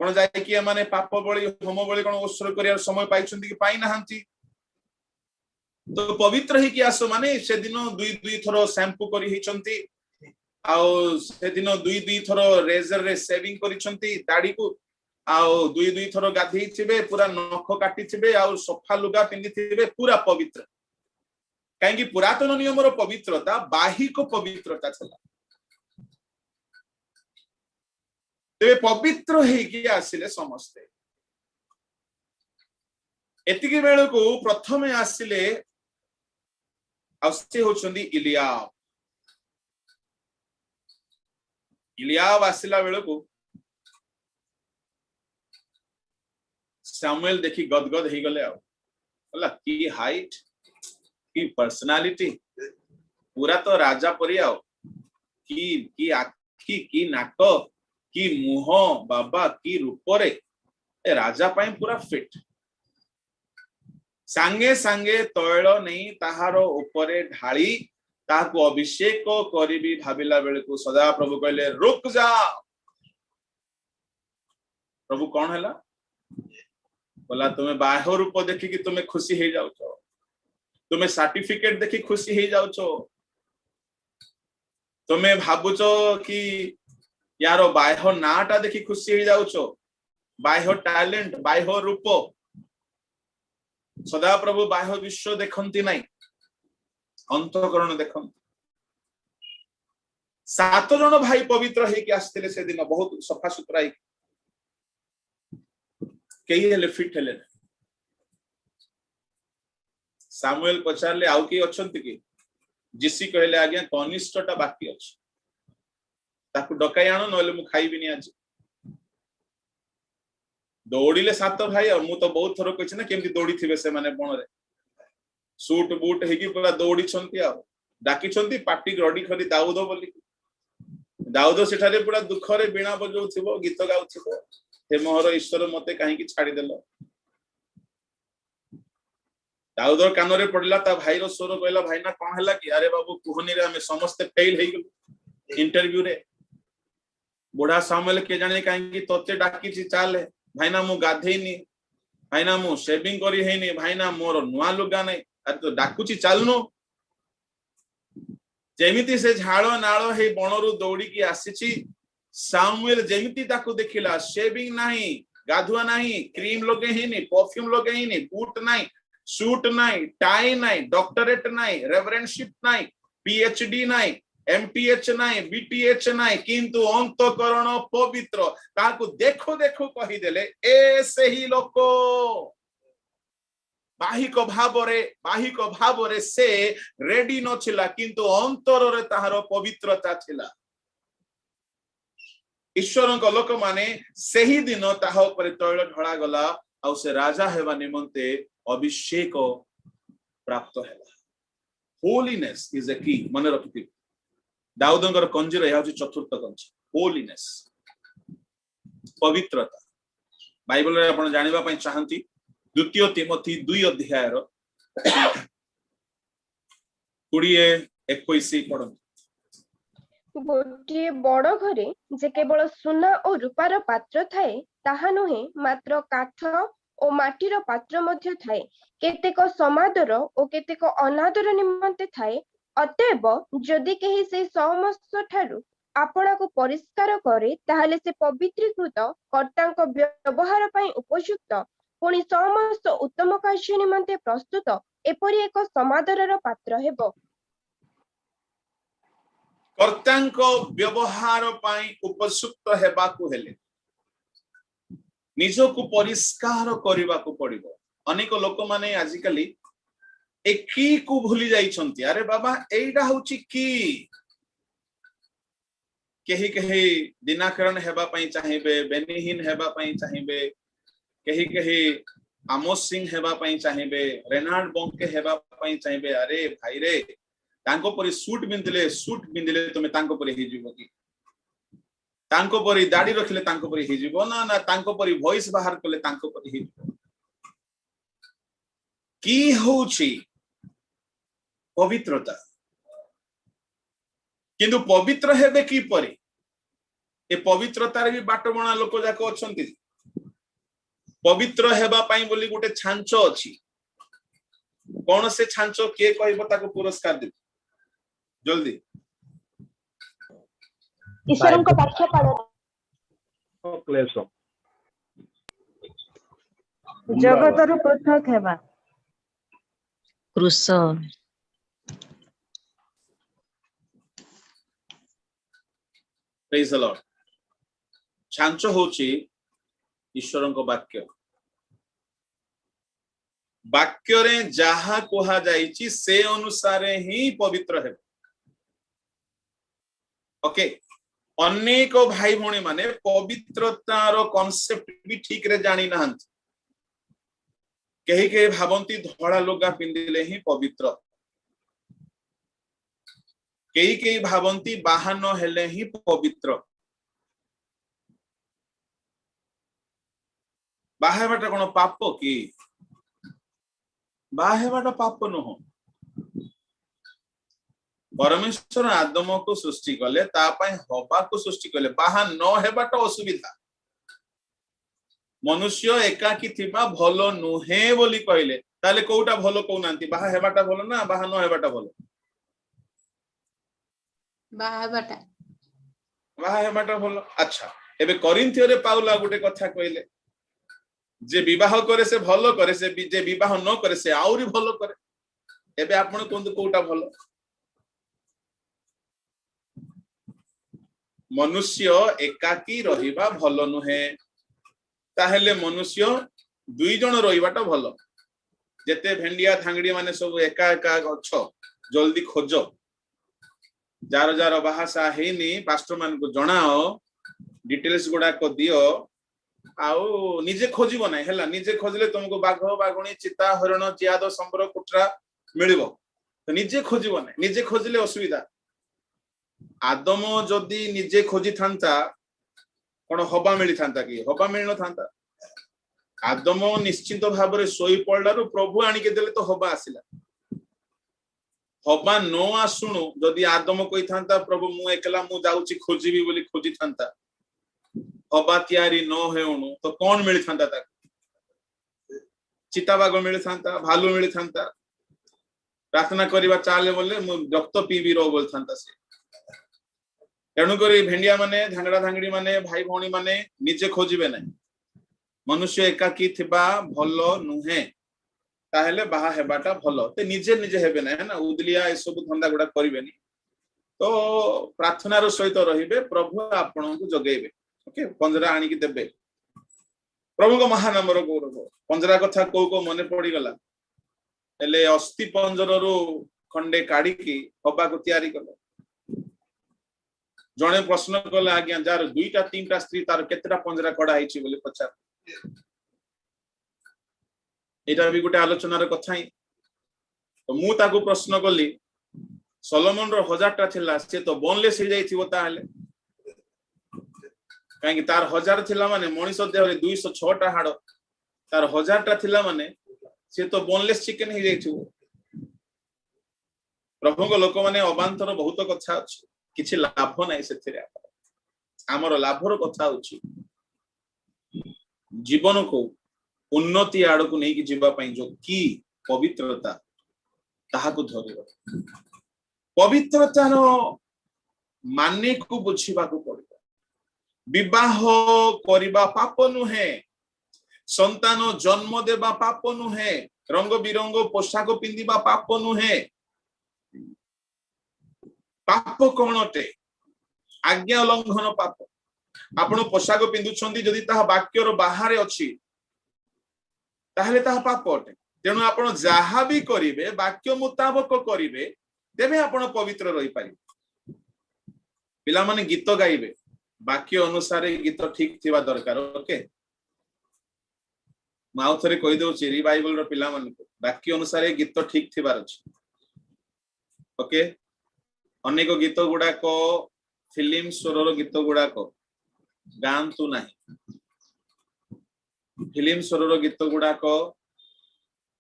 कोन जाय कि माने पाप बळी होम बळी कोन उत्सर्ग करिया समय पाइछन्ती कि पाइ नाहंती तो पवित्र ही कि आसो माने से दिन दुई थरो शैम्पू करी हिचन्ती आउ से दिन दुई थरो रेजर रे सेविंग करिछन्ती दाढ़ी को आउ दुई थरो गाधी थिबे पूरा नख काटी थिबे आउ सफा लुगा पिंदी थिबे पूरा पवित्र काहे कि पुरातन नियम रो पवित्रता बाहिक पवित्रता छला ते पवित्र हे कि आसिले समस्ते एतिके बेल को प्रथमे आसिले आस्ते होचंदी इलियाब आसिला बेल को सामुएल देखी गदगद ही गले होला की हाइट की पर्सनालिटी पूरा तो राजा परी आओ की आखी की नाक की मुह बाबा की रूप रे राजा पाए पूरा फिट सांगे सांगे तैल नहीं ताहार ऊपरे ढाली ताकू अभिषेक करी भाविला बेले को सदा प्रभु कहले रुक जा प्रभु कौन है बोला तुम्हें बाह्य रूप देखी कि तुम्हें खुशी हो जाओ तुम्हें सर्टिफिकेट देखी खुशी हो जाओ तुम्हें भावुच कि यार बाह्य नाटा देखी खुशी हो जाओ बाह्य टैलेंट बाह्य रूप सदा प्रभु बाह्य विश्व देखती नहीं अंतःकरण देखती 7 जन भाई पवित्र है कि आसते से दिन बहुत सफा सुतरा कई हेले फिट हेले सामुएल पचारले आउ के अछंती कि जिसी कहले आज्ञा कनिष्ठटा बाकी अछि ताकू डकाई आनो नले मु खाइबिनी आज दौड़िले 7 भाई और मु तो बहुत थरो कहि ना केमती दौड़ी थिबे से माने बण रे सूट बूट हेकी पूरा दौड़ी छंती आ डाकी छंती पार्टी रडी खरी दाऊद बोली दाऊद सेठारे पूरा दुख रे बीणा बजाउथिबो गीत गाउथिबो हे मोहर ईश्वर मते काहे की छाड़ी देलो दाऊदर कान रे पड़ला ता भाई रो स्वर कहला भाई ना कोन हला कि अरे बाबू कुहनी रे हमें समस्त फेल हे गेल इंटरव्यू रे बुढ़ा सामुएल के जाने काहे की तोते डाकी छि चाले भाई ना मु गाधेइनी भाई ना मु शेविंग करी हेनी भाई ना मोर नुआ लुगा नै अरे तो डाकू छि चालनो जेमिति से झाड़ो नाळो हे बनरु दौड़ी की आसीछि सामुएल जेमिति ताकू देखिला शेविंग नाही गाधुआ नाही क्रीम लगे हेनी परफ्यूम लगे हेनी बूट नाही सूट नाही टाई नाही डॉक्टरेट नाही रेवरेंडशिप नाही पीएचडी नाही एमटीएच नाही बीटीएच नाही किंतु अंतःकरण पवित्र ताकू देखो देखो कहि देले ए सही लोक बाहिक भावरे से रेडी नथिला किंतु अंतर रे ताहार पवित्रता थिला ईश्वर लोक माने सही दिन ताहा ऊपर तैल ढळा गला आ से राजा हेबा निमंते अभिषेक प्राप्त हैला होलीनेस इज अ की मन रखिथि दाऊदंकर कंजीर या चतुर्थ कंजी होलीनेस पवित्रता बाइबल रे आपण जानिबा पई चाहंती द्वितीय तिमोथी 2 अध्याय रो 20-21 पढन गोटे बड़ घरे जे केवल सुना और रूपार पात्र थाए ताहा नुहे मात्र काठ और माटीर पात्र मध्य थाए केतेक समादर और केतेक अनादर निमंते थाए अतएव जदि केही से समस्त ठारू आपना को परिष्कार करे ताहले से पवित्रीकृत कर्तांक व्यवहार पई उपयुक्त पुणी समस्त उत्तम कार्य निमंते प्रस्तुत एपरि एक समादरर पात्र हेबो कर्तांक व्यवहार पई उपयुक्त हेबाकू हेले निजको परिष्कार करने को पड़िबो अनेक लोक माने आजिकली एकी को भूली जाइछंती अरे बाबा एइडा होची की केही केही दिनाकरण हेबा पई चाहिबे बेनिहीन हेबा पई चाहिबे केही केही आमोस सिंह हेबा पई चाहिबे रेनाल्ड बंके हेबा पई चाहिबे अरे भाई रे तांको परि सूट बिंदिले तुमे तांको परि हि जीवो की तांको परि दाढ़ी रखले तांको परि हि जीवो ना ना तांको परि वॉइस बाहर करले तांको परि हि जीवो की होउची पवित्रता किंतु पवित्र हेबे की परी ए पवित्रतार भी बाटबणा लोक जाक अछंती पवित्र हेबा पाई बोली गोटे छांच अछि कौन से छांच के कहबो ताको पुरस्कार दे जल्दी ईश्वर को वाक्य पालन क्लेश जगतरु पृथक हेबा क्रूस प्रेज द लॉर्ड छांच होची ईश्वर को वाक्य वाक्य रे जहा कहा जाइछि से अनुसारे ही पवित्र है ओके अनेक भाई भौणी माने पवित्रतार कॉन्सेप्ट भी ठीक रे जानी नाहंती कहीं भावंती धड़ा लुगा पिंधिले ही पवित्र कहीं भावंती बाहन हेले ही पवित्र बाहेबाटा कोन पाप की बाहेबाटा पाप नुह परमेश्वर आदम को सृष्टि कले हवा को सृष्टि कले बाहा न हेबाटा असुविधा मनुष्य एकाकी थिबा भलो नुहे बोली कहले ताले कोउटा भलो कहउनांती बाहा हेबाटा भलो ना बाहा न हेबाटा भलो बाहा हेबाटा भलो अच्छा एबे कोरिन्थियो रे पाउला गुटे कथा कहले जे विवाह करे से भलो करे से जे विवाह न करे से आउरी भलो करे एबे आपण कोन कोउटा भलो मनुष्य एकाकी रहिबा भलो नुहे ताहेले मनुष्य दुई जन रहिबाटा भलो जेते भेंडिया थांगड़ी माने सब एका एका गछ जल्दी खोज जार जार बाहासा हेनी पास्टर मान को जणाओ डिटेल्स गुडा को दियो आउ निजे खोजिबो नै हैला निजे खोजले तुमको बाघ बाघुणी चिता हरण जियाद संबर कुटरा मिलिबो तो निजे खोजिबो नै निजे खोजले असुविधा आदम जदी निजे खोजी थांता कोन हबा मिली थांता कि हबा मिल न थांता आदम निश्चित भाव रे सोई पड़लारु प्रभु आनी के देले तो हबा आसिला हबा नो आसुनु जदी आदम कहि थांता प्रभु मु एकला मु जाउची खोजिबी बोली खोजी थांता हबा तयारी न हेउनु तो कोन मिली थांता ता चिताबाग मिली थांता भालू मिली थांता प्रार्थना करिबा चाले बोले मु रक्त पीबी रो बोल थांता से तेणु करी भेंडिया माने धांगड़ा धांगड़ी माने भाई भौणी माने निजे खोजिबे नै मनुष्य एकाकी थिबा भलो नुहे ताहेले बाहा हेबाटा भलो ते निजे निजे हेबे नै ना उदलिया ए सब धंदा गुडा करिवेनी तो प्रार्थना रो सहित रहिबे प्रभु आपन को जगेबे ओके पंजरा आनी की देबे प्रभु को महानाम रो गौरव पंजरा कथा को मने पड़ी गला एले अस्थि पंजर रो खंडे काडी की हबा को तयारी कला जने प्रश्न कले आज्ञा जार दुईटा तीनटा स्त्री तार केतरा पंजरा कड़ा आइछि बोले पचार एटा भी गुटे आलोचना रे कथा ही तो मु ताको प्रश्न कली सोलोमन रो 1000 टा थिला से तो बोनलेस हो जाइथिबो ताहले काहे कि तार 1000 थिला माने मनीष देह रे 206 टा हाड़ तार 1000 टा थिला माने से तो बोनलेस चिकन हो जाइथिबो प्रभु को लोक माने अबांतर बहुत कथा अछि किछि लाभ नै सेथिरे हमर लाभर कथा होछि जीवन को उन्नति आड़ को नहीं कि जीवा पई जो की पवित्रता ताहा को धरिबो पवित्रता नो माने को बुझिबा को पड़िबो विवाह करिबा पाप नुहे संतान जन्म देबा पाप नुहे रंग बिरंग पोशाक पिंदिबा पाप नुहे पाप कौन अटे आज्ञा उल्लंघन पाप आपण पोशाक पिंधुछंती जदि ताहा वाक्यर बाहर अछि ताहले ताहा पाप अटे तेणु आपण जहा भी करिवे वाक्य मुताबक करिवे तेबे आपण पवित्र रहि पारिबे पिला माने गीत गाइबे वाक्य अनुसार गीत ठीक थिबा दरकार ओके माउ थरे कहि दउ छि रिवाइवल रो पिला माने वाक्य अनुसार गीत ठीक थिबार अछि ओके अनेक गीत गुडा को फिल्म स्वर गीत गुडा को गांतु नहीं फिल्म स्वर गीत गुडा को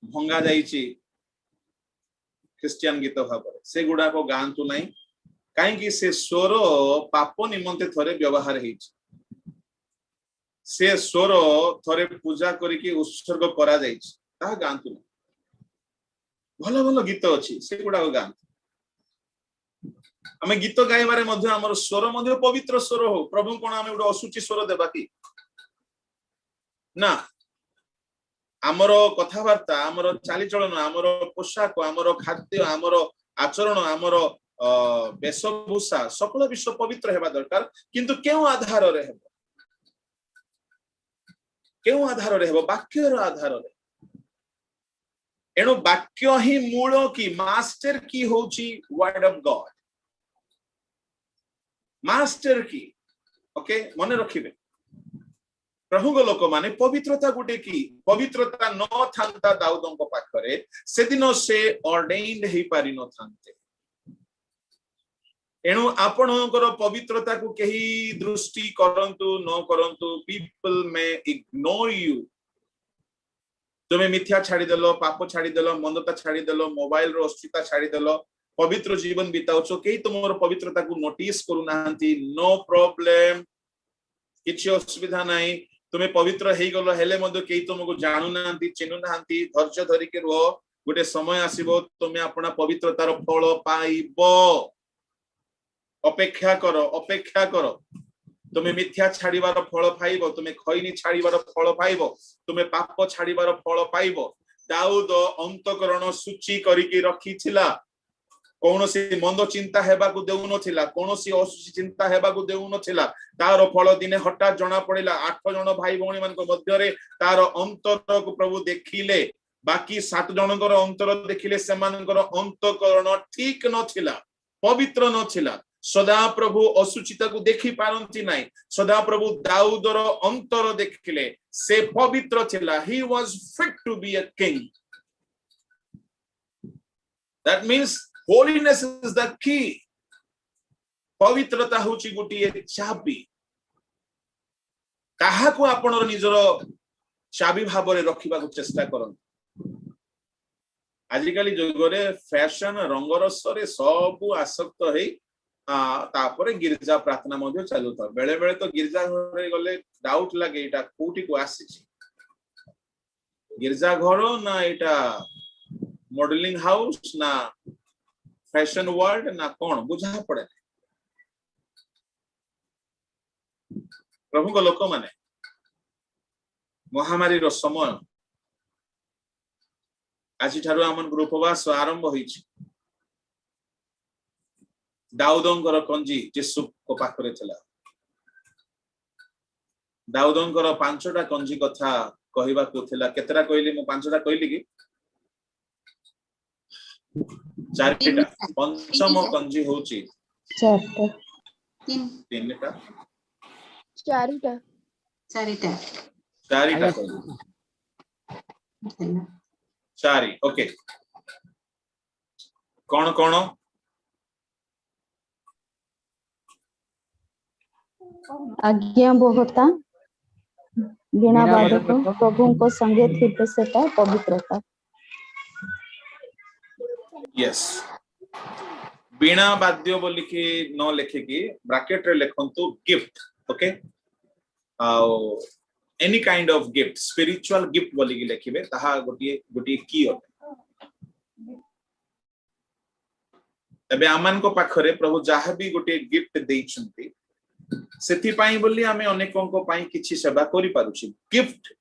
भंगा जाइछि ख्रिस्टियन गीत भाव से गुडा को गांतु नहीं कहीं से स्वर पाप निमंते थरे व्यवहार हेछि से स्वर थरे पूजा करिके उत्सर्ग करा जाइछि ता गांतु नहीं भल भल गीत अछि से गुडा को गांतु आमे गीत गाइबारे मध्य हमर स्वर मध्य पवित्र स्वर हो प्रभु कोन आमे उडा असुचि स्वर देबा की ना आमर कथाबार्ता आमर चालीचलन आमर पोशाक आमर खाद्य आमर आचरण आमर वेशभूषा सकल विश्व पवित्र हेबा दरकार किंतु केउ आधार रे हेबो केउ आधार रे हेबो वाक्य रो आधार रे एनो वाक्य ही मूल की मास्टर की होची वर्ड ऑफ गॉड मास्टर की ओके मने रखिबे प्रभु लोक माने पवित्रता गुटे की पवित्रता न थांता दाऊदन को पाखरे से दिन से ऑर्डेन्ड हे पारि न थांते एणु आपणकर पवित्रता को केही दृष्टि करंतु न करंतु पीपल में इग्नोर यू तुमे मिथ्या छाड़ी देलो पाप छाड़ी देलो मंदता छाड़ी देलो मोबाइल रो अस्तित्व छाड़ी देलो पवित्र जीवन बिताउछो केही तुमर पवित्रता को नोटिस करू नाहंती नो प्रॉब्लम किछि असुविधा नाही तुम्हें पवित्र हे गलो हेले मधे केही तुमको जानू नाहंती चिन्हू नाहंती धैर्य धरि के रहो गोटे समय आसीबो तुम्हें अपना पवित्रतार फल पाइबो अपेक्षा करो तुम्हें मिथ्या छाड़ीबार फल पाइबो तुम्हें खैनी छाड़ीबार फल पाइबो तुम्हें पाप छाड़ीबार फल पाइबो दाऊद अंतकरण सूची करिके रखिथिला कौनसी मंद चिंता हेबा को देउ नथिला कौनसी असुचि चिंता हेबा को देउ नथिला तार फल दिने हठात जना पड़िला 8 जन भाई भौणी मान को मध्य रे तार अंतर को प्रभु देखिले बाकी 7 जनकर अंतर देखिले सेमानकर अंतकरण ठीक नथिला पवित्र नथिला सदा प्रभु असुचिता को देखि पारंती नाही सदा प्रभु दाऊदर अंतर देखिले से पवित्र थिला he was fit to be a king that means holiness is the key पवित्रता होची गोटी चाबी ताहा को आपनर निजर चाबी भाव रे रखिबा को चेष्टा करन आजिकाली जुगरे फैशन रंगरस रे सब आसक्त हेई तापरे गिरजा प्रार्थना मध्ये चालुता बेले बेले तो गिरजा घर रे गले डाउट लागे एटा कोठी को आसीची गिरजा घर ना एटा मॉडलिंग हाउस ना फैशन वर्ल्ड ना कौन बुझा पड़े प्रभु को लोक माने महामारी रो समय आज ठारू आमन उपवास आरंभ होईछि दाऊदंकर कंजी यीशु को पाखरे थिला दाऊदंकर 5टा कंजी कथा कहिबा को थिला केतरा कहली मु 5टा कहली की 4टा पंचम कंजी होची 4टा 3टा 4टा 4टा चारि ओके कौन कौन आज्ञा बहुता बिना बाधक प्रभु को संगे थिबे सेटा पवित्रता यस बिना बाध्य बोली कि न लिखे कि ब्रैकेट रे लिखंतु gift okay any kind of gift spiritual gift बोली कि लिखिबे ताहा गोटी की होते तबे आमान को पाखरे प्रभु जाहा भी गोटी गिफ्ट देइछंती सेति पाई बोली आमे अनेकों को पाई किछि सेवा करि पारुछि gift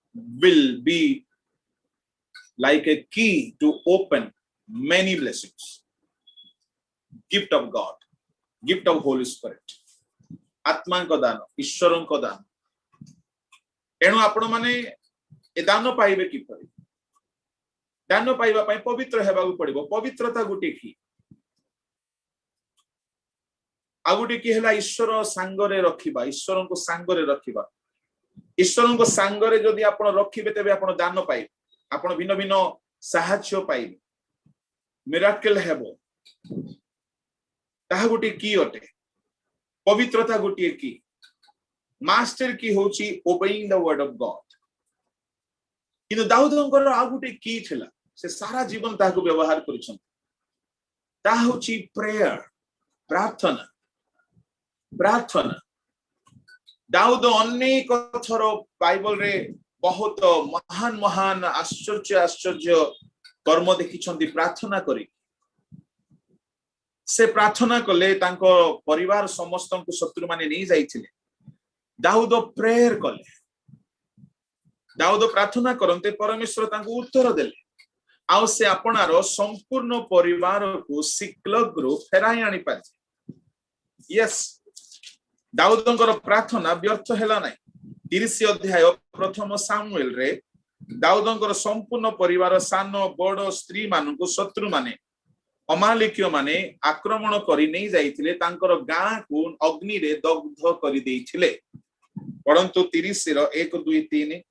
will be like a key to open many blessings gift of God gift of Holy Spirit आत्मा को दान ईश्वर को दान एणु आपण माने ए दान पाइबे कि परि दान पाइबा पई पवित्र हेबा को पड़िबो पवित्रता गुटी की आगुटी की हला ईश्वर सांगरे रखिबा ईश्वर को सांगरे रखिबा ईश्वर को सांगरे जदि आपण रखिबे तबे आपण दान पाइबे आपण भिन्न भिन्न साहाय्य पाइबे मिराकल हेबो ताहा गोटे की अटे पवित्रता गोटे की मास्टर की होची obeying the word of God किंतु दाऊदंकर आ गोटे की थिला से सारा जीवन ताकू व्यवहार करिसन ता होची प्रेयर प्रार्थना प्रार्थना दाऊद अनेक थर बाइबल रे बहुत महान महान आश्चर्य कर्म देखिछन्ति प्रार्थना करी से प्रार्थना कले तांको परिवार समस्त को शत्रु माने नहीं जाइथिले दाऊद प्रेयर कले दाऊद प्रार्थना करन्ते परमेश्वर तांको उत्तर देले आउ से आपनारो संपूर्ण परिवार को सिक्लग रु फेराई आनी पारे यस दाऊदंकर प्रार्थना व्यर्थ हैला नै 30 अध्याय प्रथम सामुएल रे दाऊदंकर संपूर्ण परिवार सान बड़ स्त्री मानकु शत्रु माने अमालिकीय माने आक्रमण करी नहीं जाइथिले तांकर गां को अग्नि रे दग्ध करी देइथिले परंतु 30 रो 1 2 3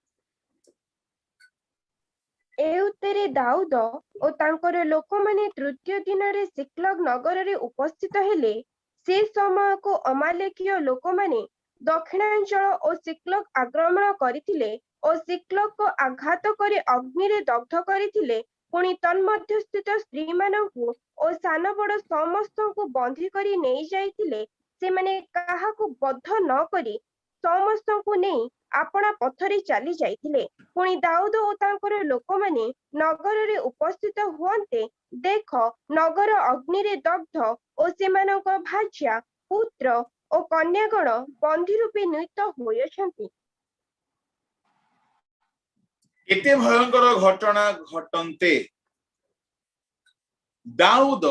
ए उत्तरे दाऊद ओ तांकर लोक माने तृतीय दिन रे सिक्लग नगर रे उपस्थित हेले से समय को अमालेकीय लोक माने दक्षिणांचल और सिक्लग आक्रमण करथिले और सिक्लग को आघात करे अग्नि रे दग्ध करथिले पुणी तन्मध्य स्थित स्त्री मानकु और सान बड़ समस्त को बंधी करी नहीं जाइथिले से माने काहा को बद्ध न करी समस्त को नहीं आपना पथरे चली जाइथिले पुणी दाऊद और तांकर लोक माने नगर रे उपस्थित हुअन्ते देख नगर अग्नि रे दग्ध और सेमानक भाज्या पुत्र और कन्यागण बंधी रूपे नियुक्त होयछन्ति एते भयंकर घटना घटन्ते दाऊद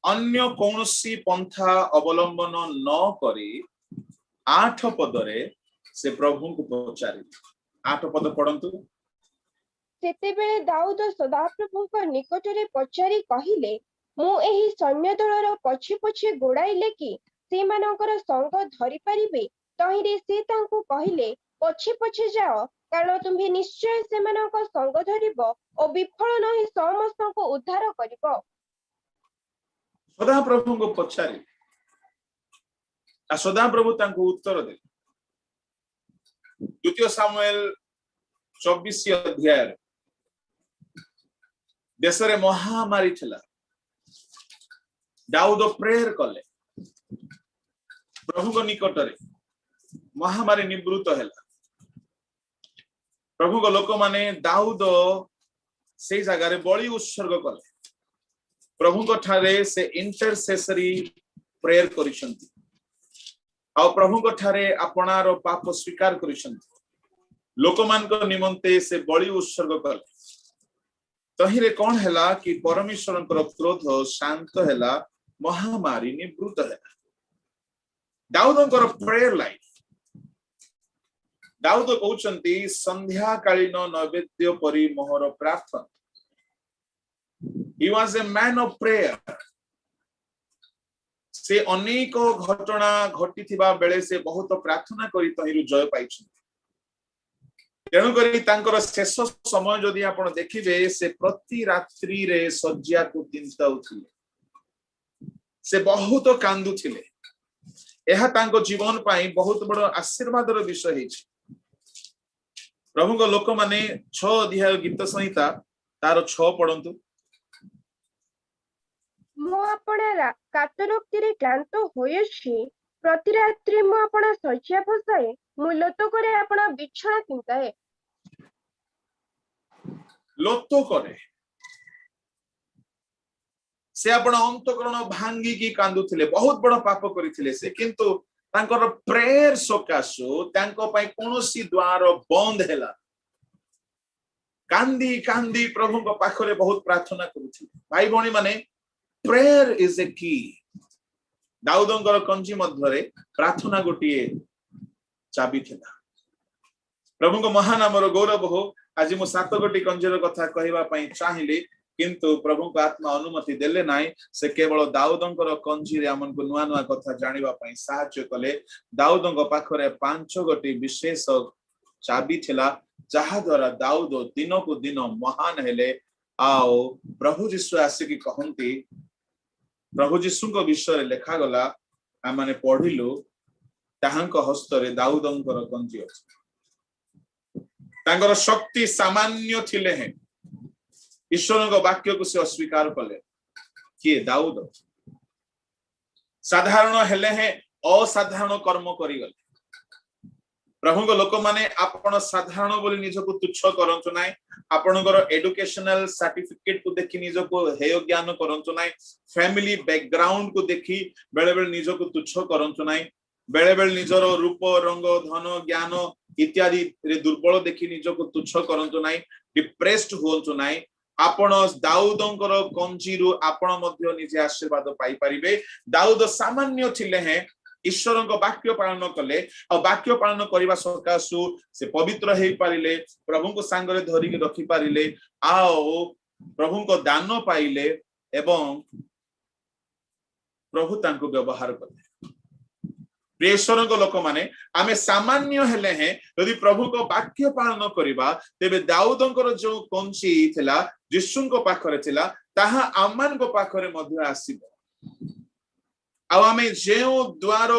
अन्य कौनसी पंथा अवलंबन न करी 8 पदरे से प्रभु को पचारि 8 पद पढन्तु सेतेबेले दाऊद सदाप्रभुଙ୍କ निकटरे पचारि कहिले मु एही सैन्य दलर पछे पछे गोड़ाइले कि सेमानकर संग धरि परिबे तहिरे से तांको कहिले पछे पछे जाओ कारण तुम्हे निश्चय सेमानक संग धरिब और विफल नहीं समस्त को उद्धार करिब सदा प्रभु को पचारि सदा प्रभु तांको उत्तर दे द्वितीय सामुएल 24 अध्याय देश रे महामारी थिला दाऊद प्रेयर कले प्रभु को निकट रे महामारी निवृत्त हैला प्रभु को लोक माने दाऊद से जगह रे बलि उत्सर्ग कले प्रभु को ठारे से इंटरसेसरी प्रेयर करिसंती आ प्रभु को ठारे आपनार पाप स्वीकार करिसंती लोकमान को निमंते से बलि उत्सर्ग कले तहिरे कौन हैला कि परमेश्वर क्रोध शांत हैला महामारी निवृत्त हैला दाऊदंकर प्रेयर लाइफ दाऊद कहउचंती संध्या कालीन नैवेद्य परि मोहर प्रार्थना he was a man of prayer से अनेक घटना घटिथिबा बेले से बहुत प्रार्थना करी तहिरु जय पाइछंती तेणु करी तांकर शेष समय जदि आपण देखिबे से प्रति रात्रि रे सज्जा को चिंताउथिले से बहुत कांदुथिले एहा तांको जीवन पाई बहुत बड़ आशीर्वाद रो विषय हेछि प्रभु को लोक माने 6 अध्याय गीत संहिता तार 6 पढंतु मो आपणा कातरोक्ति रे क्लांत होयछि प्रति रात्रि मो आपणा सज्जा बसाए मु लोतो करे आपणा बिछଣା चिंताए लोतो करे से आपण अंतकरण भांगी की कांदुथिले बहुत बड़ पाप करिथिले से किंतु तांकर प्रेयर सकाशो तांको पई कोनोसी द्वार बंद हैला कांदी कांदी प्रभु को पाखरे बहुत प्रार्थना करुथिले भाई भणी माने प्रेयर इज ए की दाऊदंकर कंजी मध्यरे प्रार्थना गोटिए चाबी थिला प्रभु को महानामर गौरव हो आज मु 7 गोटी कंजर कथा कहवा पई चाहिली किंतु प्रभु को आत्मा अनुमति देले नाई से केवल दाऊदंकर कंजी रे हमन को नुआ नुआ कथा जानिबा पई सहायता कले दाऊदंक पाखरे 5 गोटी विशेष चाबी थिला जहा द्वारा दाऊद दिन को दिन महान हेले आओ प्रभु यीशु आसी की कहंती प्रभु यीशु को विषय लेखा गला आ माने पढिलु ताहांक हस्तरे दाऊदंकर कंजी अछि तांकर शक्ति सामान्य थिले हैं ईश्वर वाक्य को से अस्वीकार कले किए दाऊद साधारण हेले हैं असाधारण कर्म करिगले प्रभु को लोक माने आपण साधारण बोली निजको तुच्छ करंतु नाही आपणकर एजुकेशनल सर्टिफिकेट को देखि निजको हेय ज्ञान करंतु नाही फैमिली बैकग्राउंड को देखि बेले बेले निजको तुच्छ करंतु नाही बेले बेले निजर रूप रंग धन ज्ञान इत्यादि रे दुर्बल देखि निजको तुच्छ करंतु नाही डिप्रेस्ड होंतु नाही आपण दाऊदंकर कंजीरु आपण मध्य निजे आशीर्वाद पाई परिबे दाऊद सामान्य थिले हैं ईश्वर वाक्य पालन कले और वाक्य पालन करने सकाशु से पवित्र हो पारे प्रभु को सांगरे धरिक रखी पारे आओ प्रभु को दान पाइले एवं प्रभु तांको व्यवहार कले ईश्वर लोक माने आमे सामान्य हेले हैं यदि प्रभु को वाक्य पालन करबा तेबे दाऊदंकर जो कंची थिला यीशु को पाखरे थिला ताहा आमान को पाखरे मध्य आसीबो आउ आमे जेउ द्वार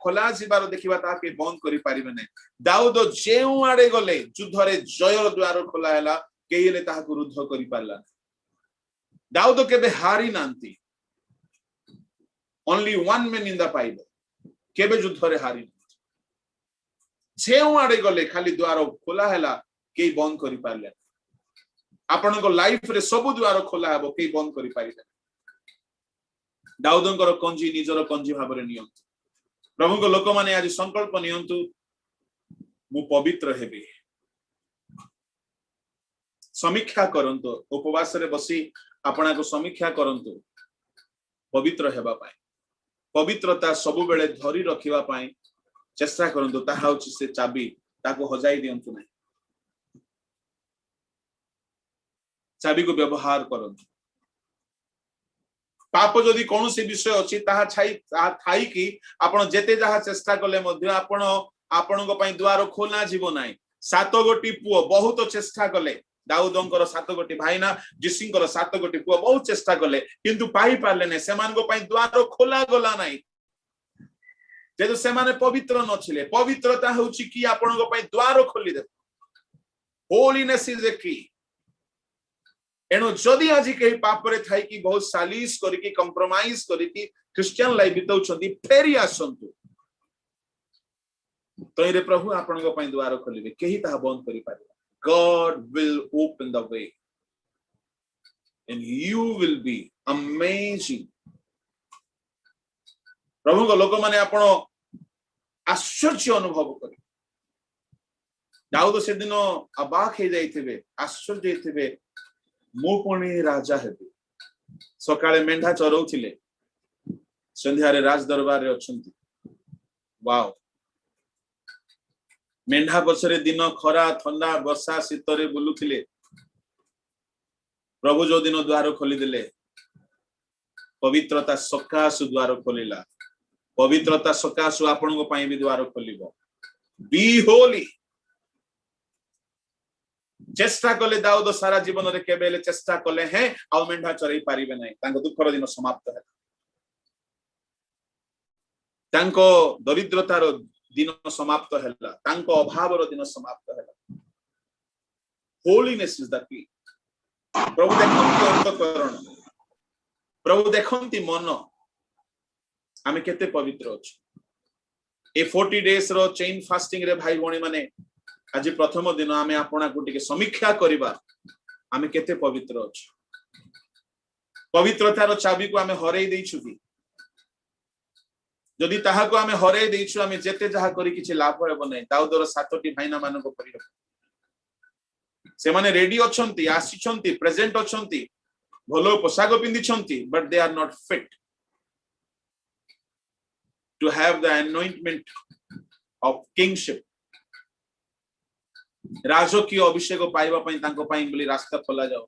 खोला जिबार देखिबा ताके बंद करि पारिबे नै दाऊद जेउ आडे गले युद्धरे जयर द्वार खोला हैला केइले ताहाकु रुद्ध करि पारला दाऊद केबे हारि नांती only one man in the Bible केबे युद्धरे हारि जेउ आडे गले खाली द्वार खोला हैला केइ बंद करि पारले आपन को लाइफ रे सब द्वार खोला हेबो केइ बंद करि पारिबे दाऊदंकर कंजी निजर कंजी भाबरे नियंतु प्रभु को लोक माने आज संकल्प नियंतु मु पवित्र हेबे समीक्षा करंतु उपवास रे बसी आपना को समीक्षा करंतु पवित्र हेबा पाए पवित्रता सब बेले धरी रखिबा पाए चेष्टा करंतु ता होछि से चाबी ताको हजाई दियंतु नै चाबी को व्यवहार करंतु पाप जदि कौन सी विषय अच्छी थाई कि आपण जेते जहा चेष्टा कले मध्य आपण आपणक पई द्वार खोला जीवो नाही 7 गोटी पुओ बहुत चेष्टा कले दाऊदंकर 7 गोटी भाईना जिसिंकर 7 गोटी पुओ बहुत चेष्टा कले किंतु पाई पारले नै सेमान को पई द्वार खोला गला नाही जेतु सेमाने पवित्र नछिले पवित्रता होछि कि आपणक पई द्वार खोली दे होलीनेस इज ए की एनो जदि आज कहीं पापरे थाई कि बहुत सालिश करिकि कंप्रोमाइज करिकि क्रिश्चियन लाइफ बिताउछंती फेरी आसंतु तइरे प्रभु आपन को पई द्वार खोलिबे केही ता बंद करि पारे God will open the way and you will be amazing प्रभु को लोक माने आपण आश्चर्य अनुभव करि दाऊद से दिन अबाक हे जाइथिबे आश्चर्य हेथिबे मु पुणी राजा हेबे सकाळे मेंढा चरौथिले संध्यारे राज दरबार रे अछंती वाओ मेंढा बसरे दिन खरा ठंडा वर्षा शीतरे बुलुथिले प्रभु जो दिन द्वार खोली देले पवित्रता सकाशु द्वार खोलिला पवित्रता सकाशु आपन को पई भी द्वार खोलिबो बी होली चेष्टा कले दाऊद सारा जीवन रे केबेले चेष्टा कले हैं आ मेंढा चरई पारिबे नै तांको दुखर दिन समाप्त है तांको दरिद्रतार दिन समाप्त हैला तांको अभावर दिन समाप्त हैला होलीनेस इज द की प्रभु देखंती अंतःकरण प्रभु देखंती मन आमे केते पवित्र अछि ए 40 डेज रो चेन फास्टिंग रे भाई भणी माने आज प्रथम दिन आमे आपना को टिके समीक्षा करिबा आमे केते पवित्र अछि पवित्रतार चाबी को आमे हरै दैछु कि जदि ताहा को आमे हरै दैछु आमे जेते जहा करी किछि लाभ हेबो नै दाऊदर 7टी भाईना मानन को परि से माने रेडी अछंती आसीछंती प्रेजेंट अछंती भलो पोशाक पिंदी छंती but they are not fit to have the anointment of kingship राजकीय अभिषेक पाइबा पई तांको पई बोली रास्ता खोला जाओ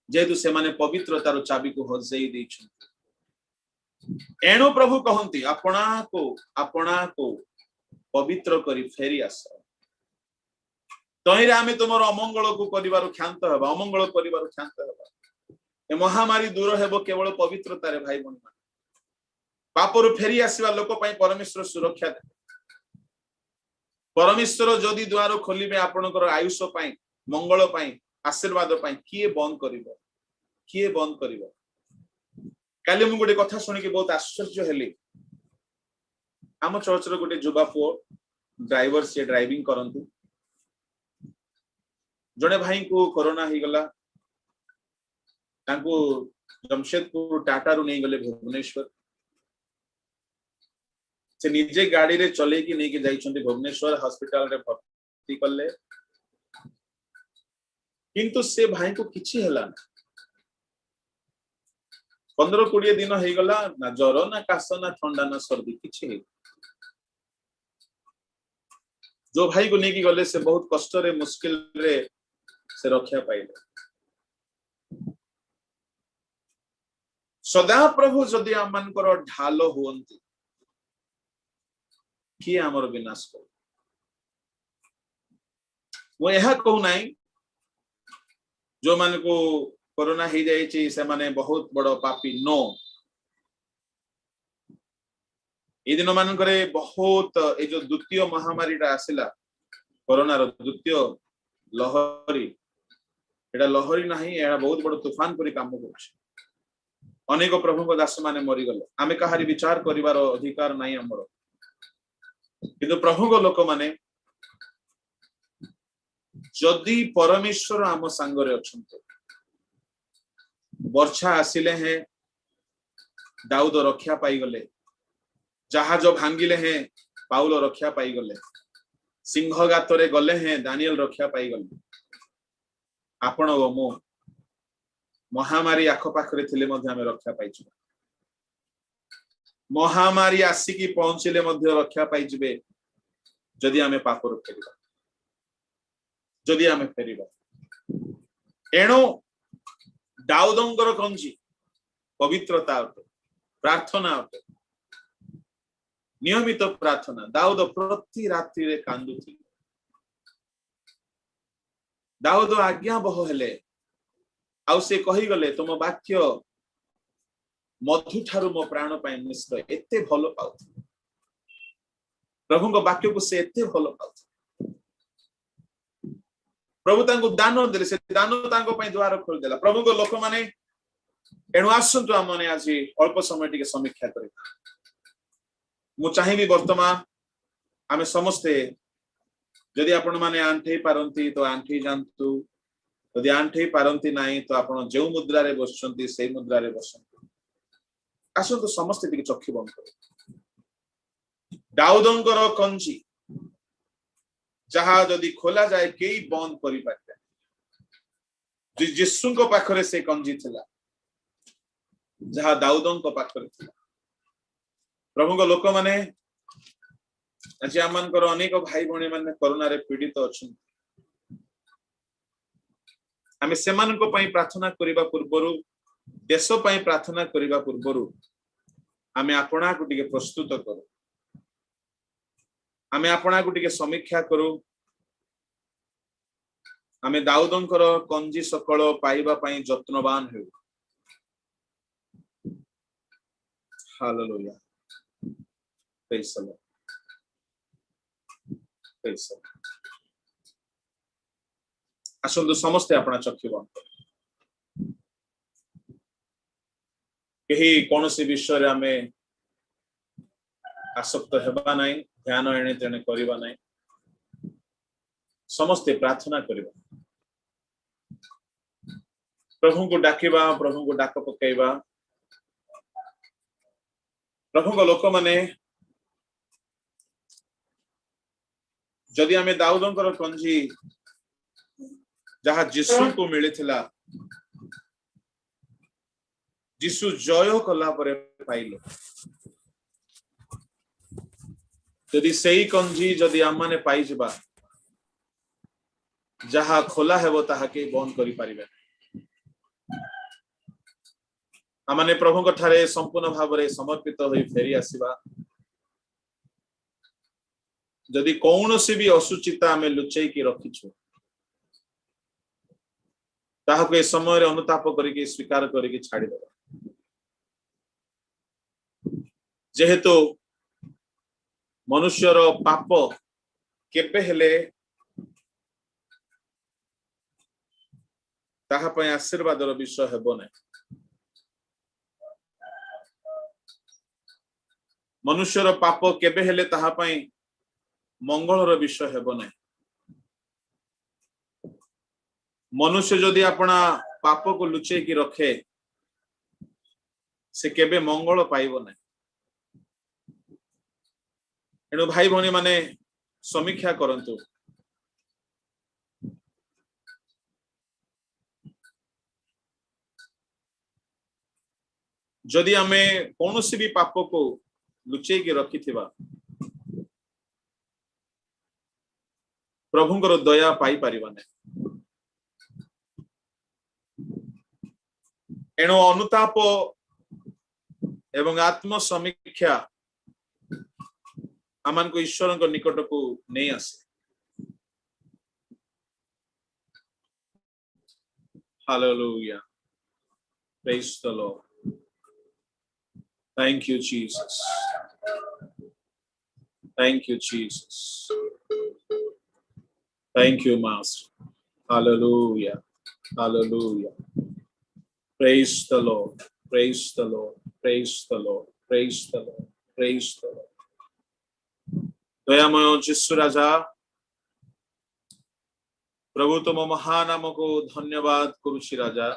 जेतु से माने पवित्रतार चाबी को हजई दैछु एणु प्रभु कहंती अपना को पवित्र करी फेरी आस तइरे आमे तुमर अमंगल को करिवार क्षांत हेबा अमंगल करिवार क्षांत हेबा ए महामारी दूर हेबो केवल पवित्रता रे भाई बहन पापरु फेरी आसीबा लोक पई परमेश्वर सुरक्षा दे परमेश्वर जदि द्वार खोलिबे आपनकर आयुष पाई मंगल पाई आशीर्वाद पाई किए बंद करिवो किए बंद करिवो काली मु गोटे कथा सुनी के बहुत आश्चर्य हेली आम चर्च रो गोटे जुबा पो ड्राइवर से ड्राइविंग करंतु जने भाई को कोरोना ही गला तांको जमशेदपुर टाटा रु नहीं गले भुवनेश्वर से निजे गाड़ी रे चले कि नहीं के जाइछन्ते भुवनेश्वर हॉस्पिटल रे भर्ती करले किंतु से भाई को किछि हला 15-20 दिन हो गला ना ज्वर ना काश ना ठंडा ना सर्दी किछि हे जो भाई को नहीं की गले से बहुत कष्ट रे मुश्किल रे से रक्षा पाइले सदा प्रभु जदि आम मानकर ढाल हुअंती किए आमर विनाश कर वो यह कहू नहीं जो मान को कोरोना ही जाइए से माने बहुत बड़ पापी नो ये दिन मान करे बहुत ये जो द्वितीय महामारी टा आसिला कोरोना रो द्वितीय लहरी एटा लहरी नहीं एटा बहुत बड़ तूफान परि काम करछ अनेक प्रभु को दास माने मरी गले आमे कहारी विचार करिवार अधिकार नहीं हमरो किंतु प्रभु को लोक माने जदि परमेश्वर आम सांगरे अछंते वर्षा आसिले हैं दाऊद रक्षा पाई गले जहाज भांगिले हैं पाउल रक्षा पाई गले सिंह गातरे गले हैं दानियल रक्षा पाई गले आपण ओ मो महामारी आखपाखरे थिले मध्ये आमे रक्षा पाइछु महामारी आसिकी पहुंचले मध्ये रक्षा पाई जिबे जदि आमे पापर फेरिबा जदि आमे फेरिबा एणो दाऊदंकर कंजी पवित्रता अटे प्रार्थना अटे नियमित प्रार्थना दाऊद प्रति रात्रि रे कांदुथि दाऊद आज्ञा बह हेले आउ से कहि गले तुम वाक्य मधु ठारू मो प्राण पाए निश्चय एते भलो पाउ प्रभु को वाक्य को से एते भलो पाउ प्रभु तांको दान देले से दान तांको पई द्वार खोल देला प्रभु को लोक माने एणु आसंतु आ माने आज अल्प समय टिके समीक्षा करी मु चाहिबी वर्तमान आमे समस्ते यदि आपण माने आंठे पारंती तो आंठे जानतु यदि आंठे पारंती नाही तो आपण जेउ मुद्रा रे बसचंती सेई मुद्रा रे बसंतु आसंतु समस्ते टिके चक्षु बंद करी दाऊदंकर कंजी जहा जदि खोला जाए केई बंद करि पारे जिसु को पाखरे से कंजी थिला जहा दाऊदन को पाखरे थिला प्रभु को लोक माने आज आमनकर अनेक भाई भणी माने कोरोना रे पीड़ित अछन आमे सेमान को पई प्रार्थना करिबा पूर्वरु देश पई प्रार्थना करिबा पूर्वरु आमे आपणा को टिके प्रस्तुत करू आमे आपणा को टिके समीक्षा करू आमे दाऊदंकर कंजी सकल पाइबा पई यत्नवान हेउ hallelujah praise the Lord praise the Lord आसंतु समस्ते आपणा चक्षु बंद केही कोनोसी विषय रे आमे आसक्त हेबा नाही ध्यान एणे तेणे करिबा नाही समस्ते प्रार्थना करिबा प्रभु को डाकिबा प्रभु को डाक पकाइबा प्रभु को लोक माने जदि आमे दाऊदंकर कंजी जहा जिसु को मिलिथिला जिसु जय कला परे पाइलो जदि सेई कंजी जदि आमाने पाई जबा जहा खोला हेबो ताहा के बंद करि पारिबे आमाने प्रभु को ठारे संपूर्ण भाव रे समर्पित होई फेरी आसीबा जदि कौनसी भी असुचिता आमे लुचै की रखिछु ताहा को ए समय रे अनुताप करिके स्वीकार करिके छाडी देबा जेहेतु मनुष्यर पाप केबे हेले ताहा पय आशीर्वादर विषय हेबो नै। मनुष्यर पाप केबे हेले ताहा पय मंगलर विषय हेबो नै। मनुष्य जदि अपना पाप को लुचै की रखे से केबे मंगल पाइबो नै। एणु भाई भौणी माने समीक्षा करंतु। जदि आमे कौनसी भी पाप को लुचै की रखी थिबा प्रभुंकर दया पाई परिबा नै। एणु अनुताप एवं आत्म समीक्षा आमान को ईश्वर को निकट को नहीं आसे। Hallelujah, praise the Lord, thank you Jesus, thank you Jesus, thank you master, hallelujah, hallelujah, praise the Lord, praise the Lord, praise the Lord, praise the Lord, praise the Lord. दयामय जिसु राजा प्रभु तुम महानाम को धन्यवाद करुछि राजा।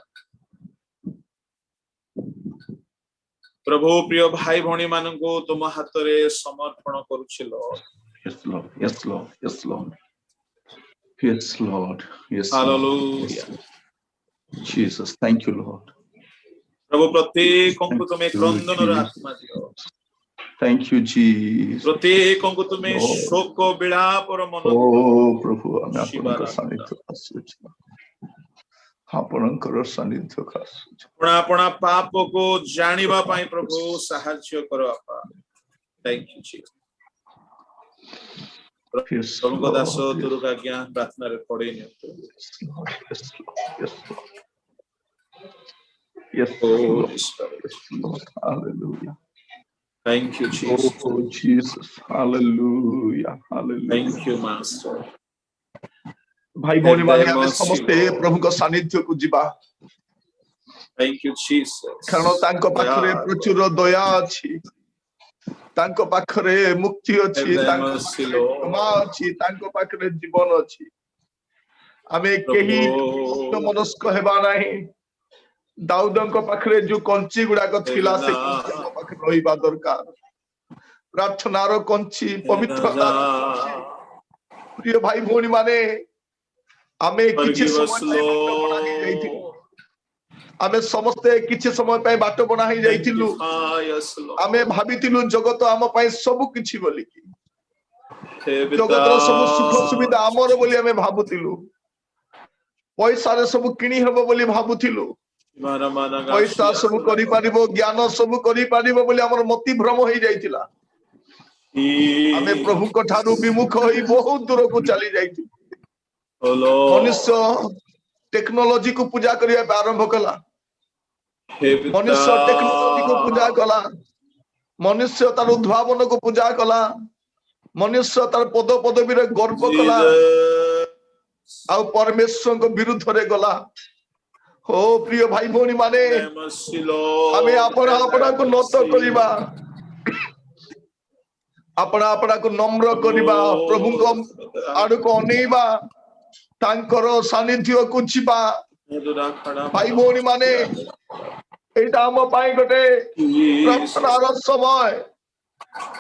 प्रभु प्रिय भाई भौणी मान को तुम हाथ रे समर्पण करुछि Lord. Yes, Lord. Yes, Lord. Yes, Lord. Yes, Lord. Yes, Lord. Hallelujah. Jesus, thank you, Lord. प्रभु प्रत्येक को तुम क्रंदन रो आत्मा दियो। Thank you, Jesus. प्रत्येक को तुम शोक विलाप रो मन Oh, प्रभु हमें आपनकर सानिध्य आସୁଛି। आपनकर सानिध्य आସୁଛି। अपना पाप को जानिबा पाई प्रभु सहाय्य करो आपा। Thank you Jesus. प्रभु दास तुरुका ज्ञान प्रार्थना रे पड़े नियंत्रण। Yes, Lord. Yes, Lord. Hallelujah. Thank you, Jesus. Oh, Jesus. Hallelujah. Hallelujah. Thank you, Master. भाई भौणी माने आमे समस्ते प्रभु को सानिध्य को जिबा। Thank you, Jesus. कारण तांको पाखरे प्रचुर दया अछि, तांको पाखरे मुक्ति अछि, तांको पाखरे क्षमा अछि, तांको पाखरे जीवन अछि। आमे केही मनस्क हेबा नाही। दाऊदंको पाखरे जो कंची गुडा को थिला से कंची पाखरे रहिबा दरकार। प्रार्थनार कंची पवित्रता प्रिय भाई भौणी माने आमे किछि समय बाट बना ही जाइथिलु। आमे समस्ते किछि समय पय बाट बना ही जाइथिलु। आमे भाबिथिलु जगत आम पय सब किछि बोली कि जगतर सब सुख सुविधा आमर बोली आमे भाबुथिलु। पैसा रे सब किणी हेबो बोली भाबुथिलु। पैसा सब करि पारिबो, ज्ञान सब करि पारिबो बोली हमर मति भ्रम होई जाइतिला। आमे प्रभु को ठारू विमुख होई बहुत दूर को चली जाइथि। मनुष्य टेक्नोलॉजी को पूजा करिया आरंभ कला। मनुष्य टेक्नोलॉजी को पूजा कला। मनुष्य तार उद्भावन को पूजा कला। मनुष्य तार पद पदवी रे गर्व कला। आ परमेश्वर को विरुद्ध रे गला। हो प्रिय भाई भौणी माने आमे अपना अपना को नत करिबा, अपना अपना को नम्र करिबा, प्रभु को आडु को अनेबा, तांकर सानिध्य को जिबा। भाई भौणी माने एटा हम पाई गटे प्रार्थनार समय,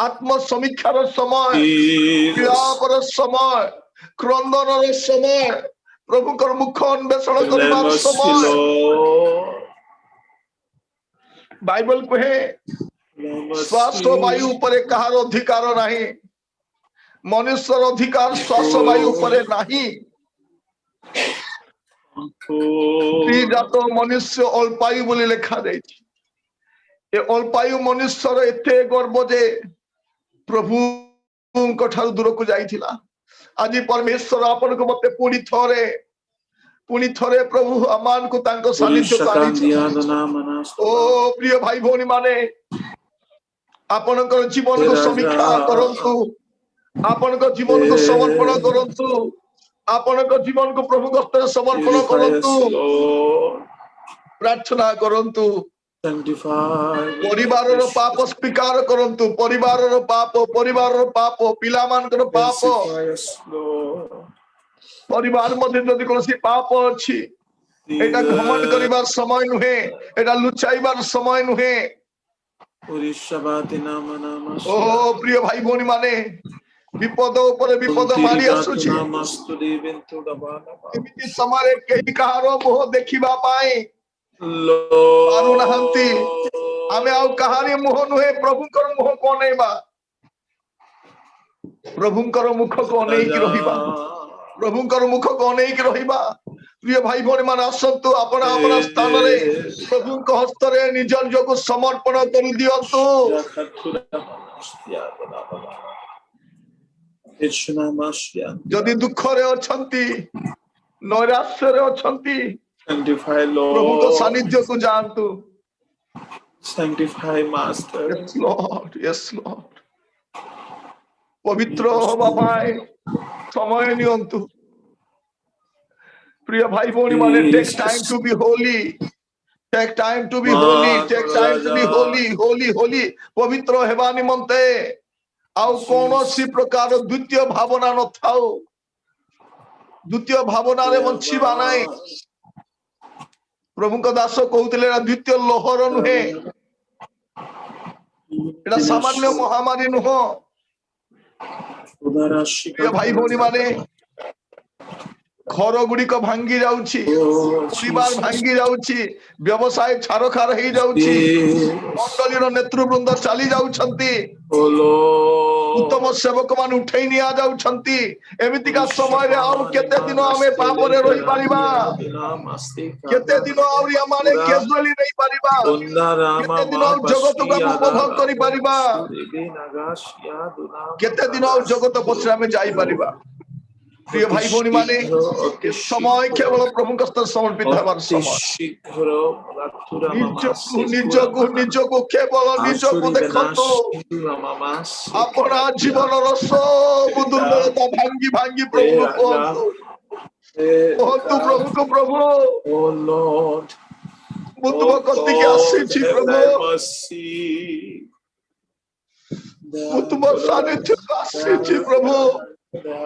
आत्म समीक्षार समय, विलापर समय, क्रंदनर समय, प्रभु कर मुख अन्वेषण करबार समय। बाइबल कहे श्वास वायु ऊपर कहार अधिकार नहीं। मनुष्यर अधिकार श्वास वायु ऊपर नहीं। जात मनुष्य अल्पायु बोली लिखा जाइछि। ए अल्पायु मनुष्यर एते गर्व जे प्रभु को ठारू दूर को जाइथिला। आज परमेश्वर आपन को मते पुणी थरे प्रभु अमान को तांको सानिध्य को आनिछि। ओ प्रिय भाई भौणी माने आपनकर जीवन को समीक्षा करंतु, आपनकर जीवन को समर्पण करंतु, आपणक जीवन को प्रभु हस्ते समर्पण करंतु प्रार्थना करंतु परिवार पाप स्वीकार करंतु परिवार पाप पिला मानकर पाप परिवार मध्य जदि कोनोसी पाप अछि एटा घमंड करिबार समय नुहे एटा लुचाइबार समय नुहे ओ प्रिय भाई भौणी माने विपद ऊपर विपद मारी आसुछि एमिति समय केही कहारो मोह देखिबा पाए पारु नहंती आमे आउ कहानी मोह नुहे प्रभुकर मोह को नेबा प्रभुकर मुख को नै कि रहिबा प्रभुकर मुख को नै कि रहिबा प्रिय भाई भौणी मान आसंतु आपण आपण स्थान रे प्रभु को हस्त रे निज को समर्पण कर दियंतु जदि दुख रे अछंती नैराश्य रे अछंती प्रभु को सानिध्य को जानतु sanctify master yes lord पवित्र होबा पाए समय नियंतु प्रिय भाई भौणी माने take time to be holy take time to be holy take time to be holy holy पवित्र हेबा निमंते आउ कोनोसी प्रकार द्वितीय भावना न थाओ द्वितीय भावना रे बंचिबा नाही प्रभु को दास कहउतिले द्वितीय लोहर नुहे एटा सामान्य महामारी नुहो भाई भौणी माने घर गुड़ी को भांगी जाउछि परिवार भांगी जाउछि व्यवसाय छारखार हे जाउछि मंडली रो नेतृवृंद चली जाउछंती उत्तम सेवक मान उठै निया जाउछंती एमिति का समय रे आउ केते दिन हमें पाप रे रहि परिबा केते दिन आउरी हमारे केजली नहीं परिबा केते दिन आउ जगत को उपभोग करि परिबा केते दिन आउ जगत पछरे हमें जाई परिबा प्रिय भाई भौणी माने समय केवल प्रभु का स्तर समर्पित हेबार समय निज को केवल निज को देखंतो अपना जीवन रो सब दुर्बलता भांगी भांगी प्रभु को कहंतु प्रभु को प्रभु ओ लॉर्ड मुतुम कति के आसी छी प्रभु मुतुम सानिध्य आसी छी प्रभु दया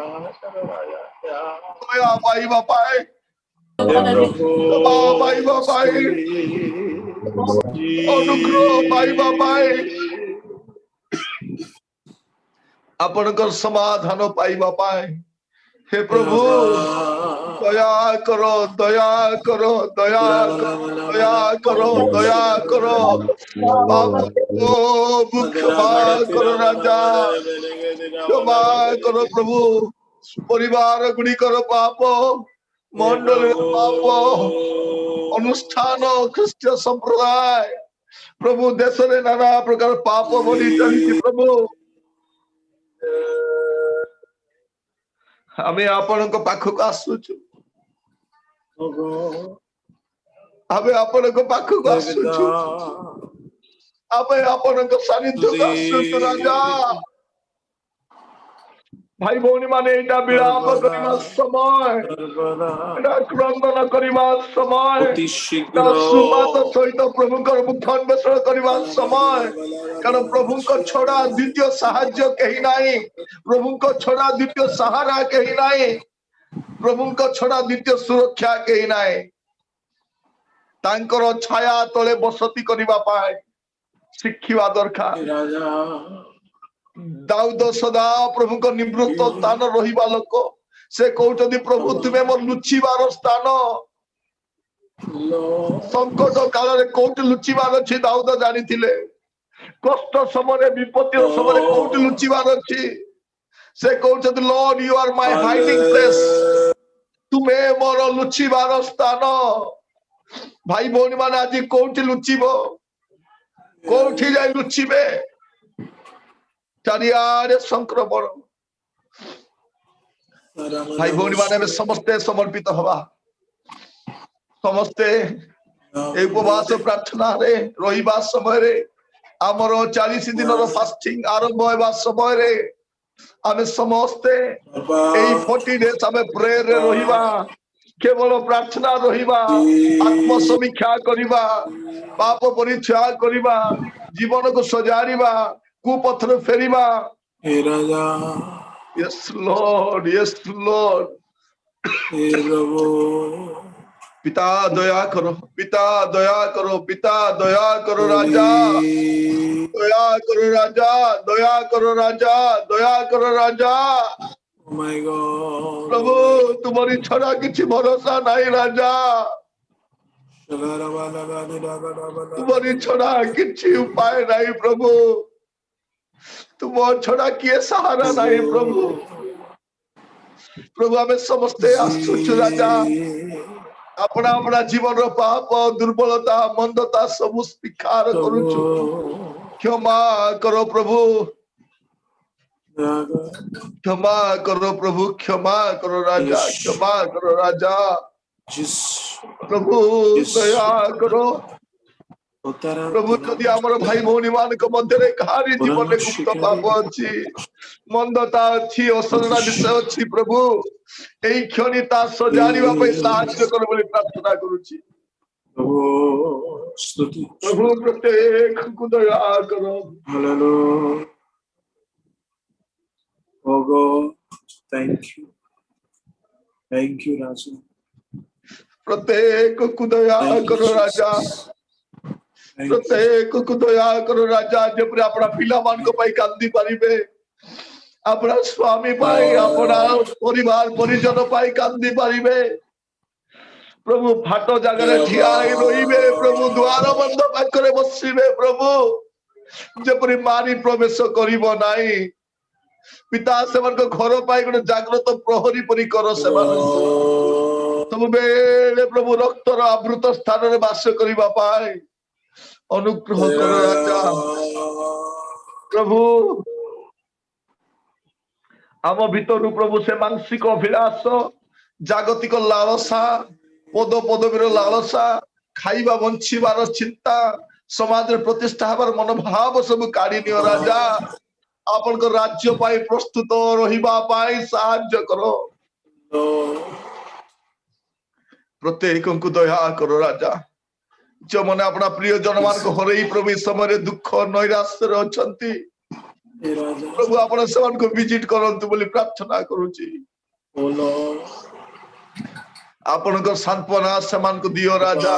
भाई बापाए भाई बापाए अनुग्रह भाई बापाए आपनकर समाधान पाइबा पाए हे प्रभु दया करो दया करो दया करो दया करो दया करो क्षमा करो राजा क्षमा करो प्रभु परिवार गुड़ी करो पाप मंडल पाप अनुष्ठान ख्रीष्ट संप्रदाय प्रभु देश रे नाना प्रकार पाप बोली चली प्रभु हमें आपण को पाख को आसुचु हमें आपण को पाख को आसुचु हमें आपण को सानिध्य को आसुचु राजा भाई भौणी माने एटा विलाप करिबा समय एटा क्रंदन करिबा समय सुबात सहित प्रभु को मुख अन्वेषण करिबा समय कारण प्रभु को छोड़ा द्वितीय सहाय्य कहीं नहीं प्रभु को छोड़ा द्वितीय सहारा कहीं नहीं प्रभु को छोड़ा द्वितीय सुरक्षा कहीं नहीं तांकर छाया तले बसती करिबा पाए शिखिबा दरकार दाऊद सदा प्रभु को निवृत्त स्थान रहिबा लोक से कहउछथि प्रभु तुमे मोर लुचिबार स्थान संकट काल रे कोट लुचिबार अछि दाऊद जानि थिले कष्ट समय विपत्ति समय कोट लुचिबार अछि से कहउछथि Lord you are my hiding place तुमे मोर लुचिबार स्थान भाई भौणी माने आज कोठी लुचिबो कोठी जाई लुचिबे चारियाडे संक्रमण भाई भौणी माने समस्ते समर्पित हवा समस्ते उपवास प्रार्थना रे रहिबा समय रे आमर 40 दिन फास्टिंग आरंभ होबा समय रे आमे समस्ते एई 40 डेज आमे प्रेयर रे रहिबा केवल प्रार्थना रहिबा आत्म समीक्षा करिबा पाप परिचय करिबा जीवन को सजारिबा कुपथर फेरिबा हे राजा यस लॉर्ड हे प्रभु पिता दया करो पिता दया करो पिता दया करो राजा दया करो राजा दया करो राजा दया करो राजा Oh my God प्रभु तुम्हारी छड़ा किसी भरोसा नहीं राजा तुम्हारी छड़ा किसी उपाय नहीं प्रभु तुम छड़ा किए सहारा नहीं प्रभु प्रभु हमें समझते आसुचु राजा अपना अपना जीवन रो पाप दुर्बलता मंदता सब स्वीकार करूछु क्षमा करो प्रभु क्षमा करो प्रभु क्षमा करो राजा क्षमा करो राजा प्रभु दया करो प्रभु जदि आमर भाई भौणी मान मध्य कहारी जीवन में गुप्त पाप अच्छी मंदता अच्छी असलना विषय अच्छी प्रभु यही क्षणी ता सजारिबा पई साहाय्य कर बोली प्रार्थना करूची प्रभु प्रत्येक को दया करो hallelujah Oh God, thank you राजा प्रत्येक को दया करो राजा प्रत्येक को दया करो राजा जेपरि अपना पिला मान को पाई कांदी पारिबे अपना स्वामी पाई अपना परिवार परिजन पाई कांदी पारिबे प्रभु फाटो जगह ठिया रहिबे प्रभु द्वार बंद पाखरे बसिबे प्रभु जेपरि मारी प्रवेश करिवो नाही पिता सेवन को घर पाई गोटे जागृत प्रहरी परी कर सेवन सब बेले प्रभु रक्तर आवृत स्थान रे वास करिबा पाई अनुग्रह कर राजा प्रभु आम भीतर प्रभु से मानसिक अभिलाष जागतिक लालसा पद पदवीर लालसा खाइबा बंचिबार चिंता समाज रे प्रतिष्ठा हबार मनोभाव सब काढ़ी नियो राजा आपन को राज्य पाई प्रस्तुत रहिबा पाई साहाय्य करो प्रत्येक को दया करो राजा जो मैंने अपना प्रिय जन मान को हरई प्रभु समय दुख नैराश्य अछंती प्रभु आपण सेवन को विजिट करंतु बोली प्रार्थना करूची आपण को सांत्वना सेमान को दियो राजा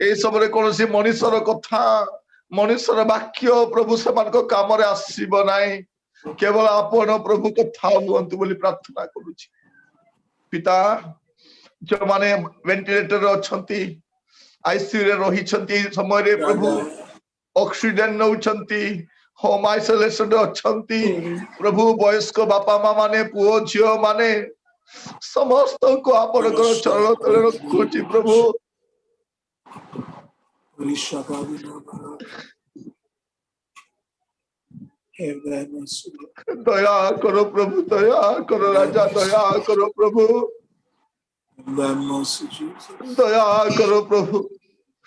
ए समय कोनोसी मनुष्यर कथा मनुष्यर वाक्य प्रभु सेमान को काम रे आसीबो नाही केवल आपण प्रभु कथा हुअंतु बोली प्रार्थना करूची पिता जो माने वेंटिलेटर अछंती आईसीयू रे रही छंती समय रे प्रभु ऑक्सीजन नउछंती होम आइसोलेशन रे अछंती प्रभु वयस्क बापा मां माने पुओ झियो माने समस्त को आपण को चरण तले रखुची प्रभु दया करो प्रभु दया करो राजा दया करो प्रभु दया करो प्रभु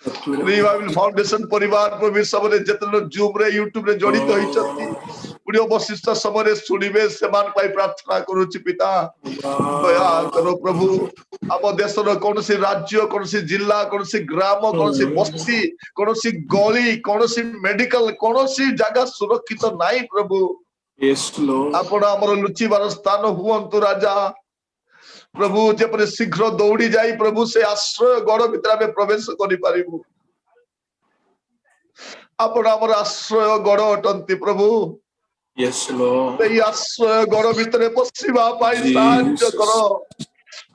रिवाइवल फाउंडेशन परिवार प्रभु सबरे जतन जूम रे यूट्यूब रे जड़ित होइछथि वीडियो वशिष्ठ समरे सुनिबे समान पाई प्रार्थना करूछि पिता दया करो प्रभु आम देशर कोनसी राज्य कोनसी जिला कोनसी ग्राम कोनसी बस्ती कोनसी गली कोनसी मेडिकल कोनसी जगह सुरक्षित नाही प्रभु आपण हमर लुचिबार स्थान हुअंतु राजा प्रभु जेपरि शीघ्र दौड़ी जाई प्रभु से आश्रय गढ़ भीतर में प्रवेश करि पारिबु आपण हमर आश्रय गढ़ अटंती प्रभु यस लॉर्ड ए आश्रय गढ़ भीतर पसिबा पाई साहाय्य करो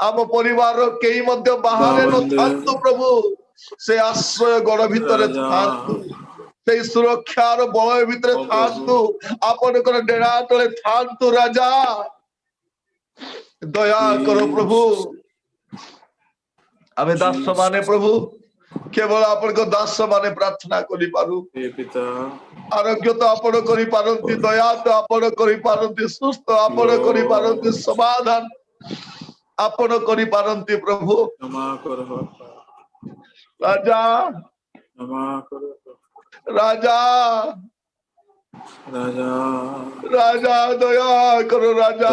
आम परिवार केई मध्य बाहर न थांतु प्रभु से आश्रय गढ़ भीतर थांतु से सुरक्षार बलय भीतर थांतु आपण को डेरा तले थांतु राजा दया करो प्रभु आमे दास माने प्रभु केवल आपण को दास माने प्रार्थना करि पारु हे पिता आरोग्य तो आपण करि पारंती दया तो आपण करि पारंती सुस्थ आपण करि पारंती समाधान आपण करि पारंती प्रभु क्षमा करो राजा क्षमा करो राजा राजा राजा दया करो राजा,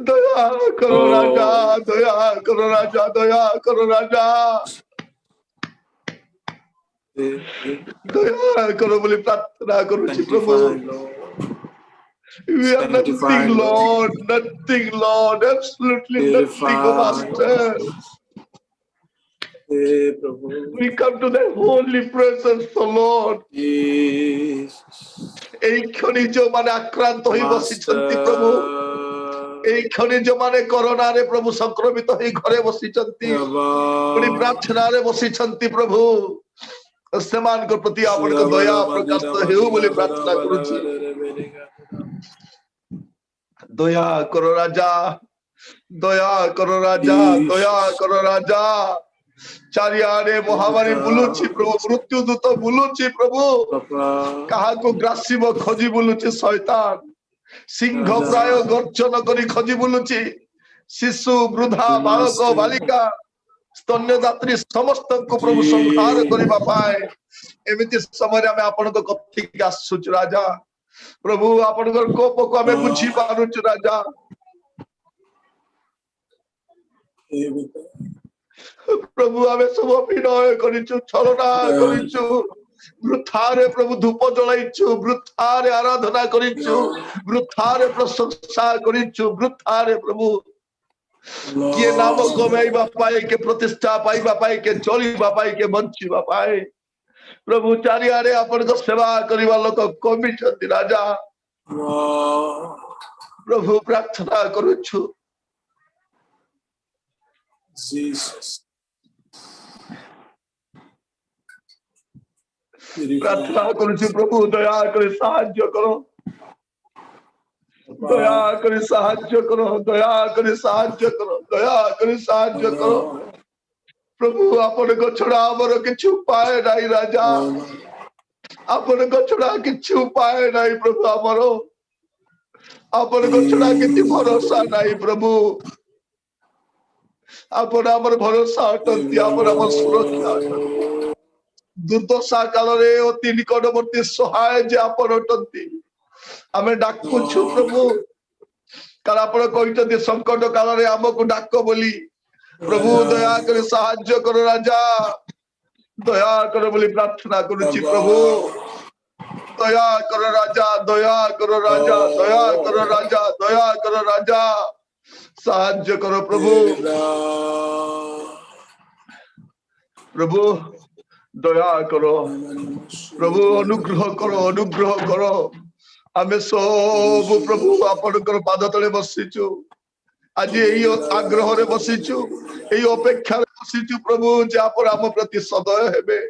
दया करो राजा, दया करो राजा, दया करो राजा, दया करो बोली प्रार्थना करूची प्रभु। We are nothing, Lord, nothing, Lord, absolutely nothing, oh Master. We come to the holy presence, the Lord. এই ক্ষণে মানে আক্রান্ত হয়ে বসিଛନ୍ତି প্রভু, এই ক্ষণে মানে করোনারে প্রভু সংক্রমিত হয়ে ঘরে বসিଛନ୍ତି, পুଣି ପ୍ରାର୍ଥନାରେ ବସିଛନ୍ତି ପ୍ରଭୁ, ସେମାନଙ୍କ ପ୍ରତି ଆପଣଙ୍କ ଦୟା ପ୍ରକାଶ ହେଉ ବୋଲି ପ୍ରାର୍ଥନା କରୁଛି। ଦୟା କର ରାଜା, ଦୟା କର ରାଜା, ଦୟା କର ରାଜା। ଚାରିଆଡେ ମହାମାରୀ ବୁଲୁଛି ପ୍ରଭୁ, ମୃତ୍ୟୁ ଦୂତ ବୁଲୁଛି ପ୍ରଭୁ, କାହାକୁ ଗ୍ରାସିବ ଖୋଜି ବୁଲୁଛି ଶୈତାନ, ସିଂହ ପ୍ରାୟ ଗର୍ଜନ କରି ଖୋଜି ବୁଲୁଛି, ଶିଶୁ ବୃଦ୍ଧା ବାଳକ ବାଳିକା ସ୍ତନ୍ୟଦାତ୍ରୀ ସମସ୍ତଙ୍କୁ ପ୍ରଭୁ ସଂହାର କରିବା ପାଇଁ ଏମିତି ସମୟରେ ଆମେ ଆପଣଙ୍କ କତିକି ଆସୁଛୁ ରାଜା। ପ୍ରଭୁ ଆପଣଙ୍କର କୋପକୁ ଆମେ ବୁଝି ପାରୁଛୁ ରାଜା। ପ୍ରଭୁ ଆମେ ସବୁ ବିନୟ କରିଛୁ, ଛଳନା କରିଛୁ, ବୃଥାରେ ପ୍ରଭୁ ଧୂପ ଜଳାଇଛୁ, ବୃଥାରେ ଆରାଧନା କରିଛୁ, ବୃଥାରେ ପ୍ରଶଂସା କରିଛୁ, ବୃଥାରେ ପ୍ରଭୁ କିଏ ନାମ କମାଇବା ପାଇଁ, କିଏ ପ୍ରତିଷ୍ଠା ପାଇବା ପାଇଁ, କିଏ ଚଳିବା ପାଇଁ, କିଏ ବଞ୍ଚିବା ପାଇଁ ପ୍ରଭୁ ଚାରିଆଡେ ଆପଣଙ୍କ ସେବା କରିବା ଲୋକ କମିଛନ୍ତି ରାଜା। ପ୍ରଭୁ ପ୍ରାର୍ଥନା କରୁଛୁ, ପ୍ରାର୍ଥନା କରୁଛୁ ପ୍ରଭୁ ଦୟା କରି ସାହାଯ୍ୟ କର, ଦୟା କରି ସାହାଯ୍ୟ କର, ଦୟା କରି ସାହାଯ୍ୟ କର, ଦୟା କରି ସାହାଯ୍ୟ କର ପ୍ରଭୁ। ଆପଣଙ୍କ ଛଡା ଆମର କିଛି ଉପାୟ ନାହିଁ ରାଜା, ଆପଣଙ୍କ ଛଡା କିଛି ଉପାୟ ନାହିଁ ପ୍ରଭୁ, ଆମର ଆପଣଙ୍କ ଛଡା କିଛି ଭରସା ନାହିଁ ପ୍ରଭୁ। ଆପଣ ଆମର ଭରସା ଅଟନ୍ତି, ଆପଣ ଆମର ସୁରକ୍ଷା ଅଟନ୍ତି, ଦୁର୍ଦ୍ଦଶା କାଳରେ ଅତି ନିକଟବର୍ତ୍ତୀ ସହାୟ ଯେ ଆପଣ ଅଟନ୍ତି। ଆମେ ଡାକୁଛୁ ପ୍ରଭୁ, କାରଣ ଆପଣ କହିଛନ୍ତି ସଂକଟ କାଳରେ ଆମକୁ ଡାକ ବୋଲି। ପ୍ରଭୁ ଦୟା କରି ସାହାଯ୍ୟ କର ରାଜା, ଦୟା କର ବୋଲି ପ୍ରାର୍ଥନା କରୁଛି ପ୍ରଭୁ। ଦୟା କର ରାଜା, ଦୟା କର ରାଜା, ଦୟା କର ରାଜା, ଦୟା କର ରାଜା, ସାହାଯ୍ୟ କର ପ୍ରଭୁ। ପ୍ରଭୁ ଦୟା କର ପ୍ରଭୁ, ଅନୁଗ୍ରହ କର, ଅନୁଗ୍ରହ କର। ଆମେ ସବୁ ପ୍ରଭୁ ଆପଣଙ୍କର ପାଦ ତଳେ ବସିଛୁ, ଆଜି ଏଇ ଆଗ୍ରହରେ ବସିଛୁ, ଏଇ ଅପେକ୍ଷାରେ ବସିଛୁ ପ୍ରଭୁ ଯେ ଆପଣ ଆମ ପ୍ରତି ସଦୟ ହେବେ,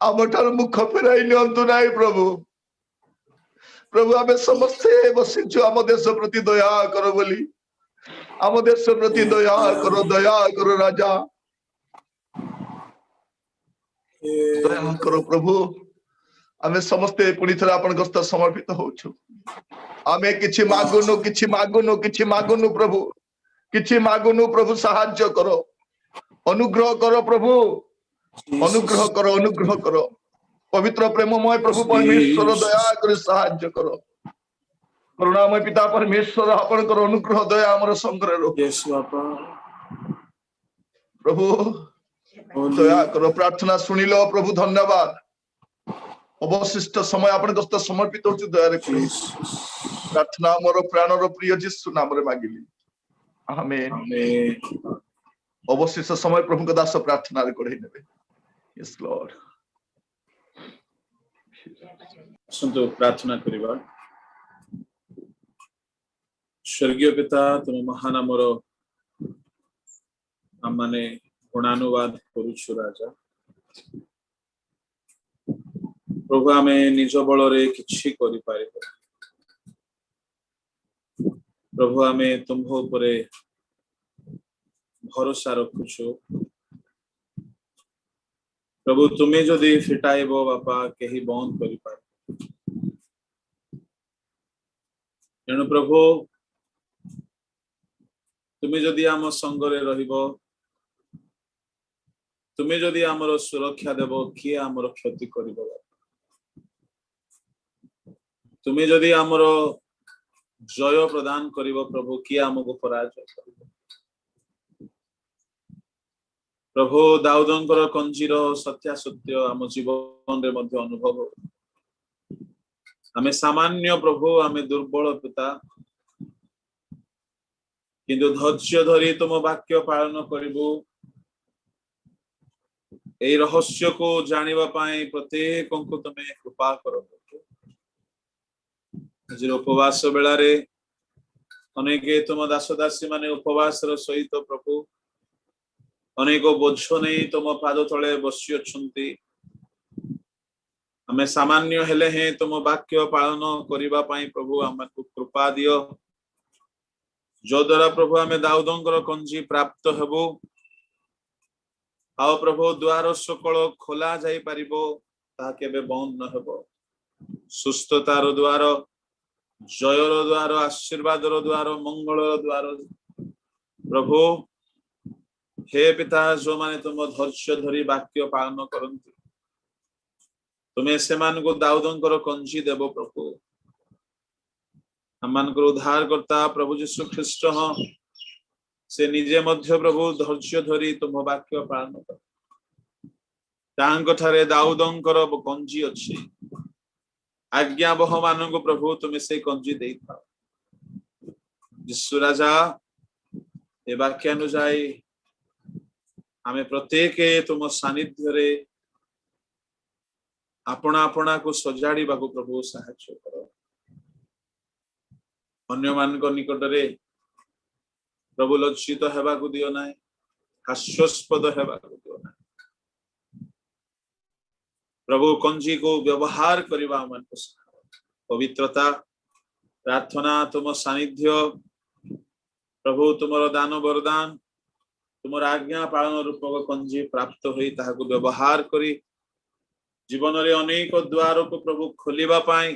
ଆମ ଠାରୁ ମୁଖ ଫେରାଇ ନିଅନ୍ତୁ ନାହିଁ ପ୍ରଭୁ। ପ୍ରଭୁ ଆମେ ସମସ୍ତେ ବସିଛୁ ଆମ ଦେଶ ପ୍ରତି ଦୟା କର ବୋଲି, ଆମ ଦେଶ ପ୍ରତି ଦୟା କର, ଦୟା କର ରାଜା, ଦୟା କର ପ୍ରଭୁ। ଆମେ ସମସ୍ତେ ପୁଣି ଥରେ ଆପଣଙ୍କ ହସ୍ତ ସମର୍ପିତ ହଉଛୁ। ଆମେ କିଛି ମାଗୁନୁ, କିଛି ମାଗୁନୁ, କିଛି ମାଗୁନୁ ପ୍ରଭୁ, କିଛି ମାଗୁନୁ ପ୍ରଭୁ, ସାହାଯ୍ୟ କର, ଅନୁଗ୍ରହ କର ପ୍ରଭୁ, ଅନୁଗ୍ରହ କର, ଅନୁଗ୍ରହ କର। ପବିତ୍ର ପ୍ରେମମୟ ପ୍ରଭୁ ପରମେଶ୍ୱର ଦୟା କରି ସାହାଯ୍ୟ କର। କରୁଣାମୟ ପିତା ପରମେଶ୍ୱର ଆପଣଙ୍କର ଅନୁଗ୍ରହ ଦୟା ଆମର ସଙ୍ଗରେ ରହୁ ପ୍ରଭୁ। ଦୟା କର, ପ୍ରାର୍ଥନା ଶୁଣିଲ ପ୍ରଭୁ, ଧନ୍ୟବାଦ। ଅବଶିଷ୍ଟ ସମୟ ଆପଣଙ୍କ ହସ୍ତ ସମର୍ପିତ ହଉଛି, ଦୟାରେ କହି ପ୍ରାର୍ଥନା ମୋର ପ୍ରାଣର ପ୍ରିୟ ଯୀଶୁ ନାମରେ ମାଗିଲି, ଆମେନ୍। ଅବଶିଷ୍ଟ ସମୟ ପ୍ରଭୁଙ୍କ ଦାସ ପ୍ରାର୍ଥନାରେ କଢେଇ ନେବେ। Yes Lord। ଆସନ୍ତୁ ପ୍ରାର୍ଥନା କରିବା। ସ୍ୱର୍ଗୀୟ ପିତା, ତୁମ ମହାନାମର ଆମମାନେ ଗୁଣାନୁବାଦ କରୁଛୁ ରାଜା। ପ୍ରଭୁ ଆମେ ନିଜ ବଳରେ କିଛି କରିପାରିବୁ, ପ୍ରଭୁ ଆମେ ତୁମ୍ଭ ଉପରେ ଭରସା ରଖୁଛୁ। ପ୍ରଭୁ ତୁମେ ଯଦି ଫିଟାଇବ ବାପା, କେହି ବନ୍ଦ କରିପାରିବ। ତେଣୁ ପ୍ରଭୁ ତୁମେ ଯଦି ଆମ ସଙ୍ଗରେ ରହିବ, तुम्हें जदि आमर सुरक्षा देव किए आमर क्षति कर तुम्हें जदि आमर जय प्रदान कर प्रभु किए आमको पराजय कर प्रभु दाऊदंकर कंजीर सत्यासत्य आम जीवन रे मध्य अनुभव आमे सामान्य प्रभु आमे दुर्बल पिता किंतु धैर्य धरी तुम वाक्य पालन करिबु ए रहस्य को जानिबा पाई प्रत्येक को तुम कृपा कर आज उपवास बेला रे अनेक तुम दासदासी माने उपवास सहित प्रभु अनेक बोझ नहीं तुम पाद तले बसी अछंती आमे सामान्य हेले हैं तुम वाक्य पालन करिबा पाई प्रभु हमको कृपा दियो जो द्वारा प्रभु आमे दाऊदंकर कंजी प्राप्त हेबो आओ प्रभु द्वार सकल खोला जाई परिबो ता केबे बंद न हेबो सुस्थतार द्वार जयर द्वार आशीर्वादर द्वार मंगलर द्वार प्रभु हे पिता जो माने तुम धैर्य धरी वाक्य पालन करंती तुम्हें सेमान को दाऊदंकर कंजी देव प्रभु हम उद्धार करता प्रभु यीशु ख्रीष्ट से निजे मध्य प्रभु धैर्य धरी तुम वाक्य पालन कर तांको ठारे दाऊदंकर कंजी अच्छी आज्ञा बह मान को प्रभु तुम्हें से कंजी दे था यीशु राजा ए वाक्यानुजाई आमे प्रत्येक तुम सानिध्य रे अपना अपना को सजाड़ी बाकु प्रभु साहाय्य कर अन्य मान को निकट रे प्रभु लज्जित हेबा को दियो ना हास्यास्पद हेबा को दियो ना प्रभु कंजी को व्यवहार करबा मन को पवित्रता प्रार्थना तुम सानिध्य प्रभु तुमर दान वरदान तुमर आज्ञा पालन रूपक कंजी प्राप्त होई ताहा को व्यवहार करी जीवन रे अनेक द्वार को प्रभु खोलिबा पाई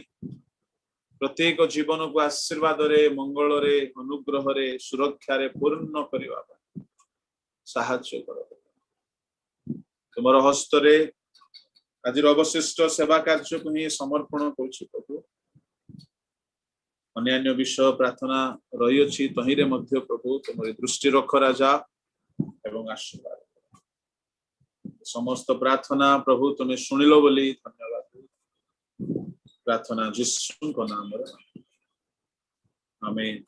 प्रत्येक जीवन को आशीर्वाद रे मंगल रे अनुग्रह रे सुरक्षा रे पूर्ण करबा पाई साहाय्य कर तुमर हस्त रे आज अवशिष्ट सेवा कार्य को ही समर्पण करूछि प्रभु अन्य विषय प्रार्थना रही अछि तहिरे मध्य प्रभु तुमरी दृष्टि रख राजा एवं आशीर्वाद समस्त प्रार्थना प्रभु तुम्हें सुनिलो बोली धन्यवाद प्रार्थना यीशु को नाम रे आमीन।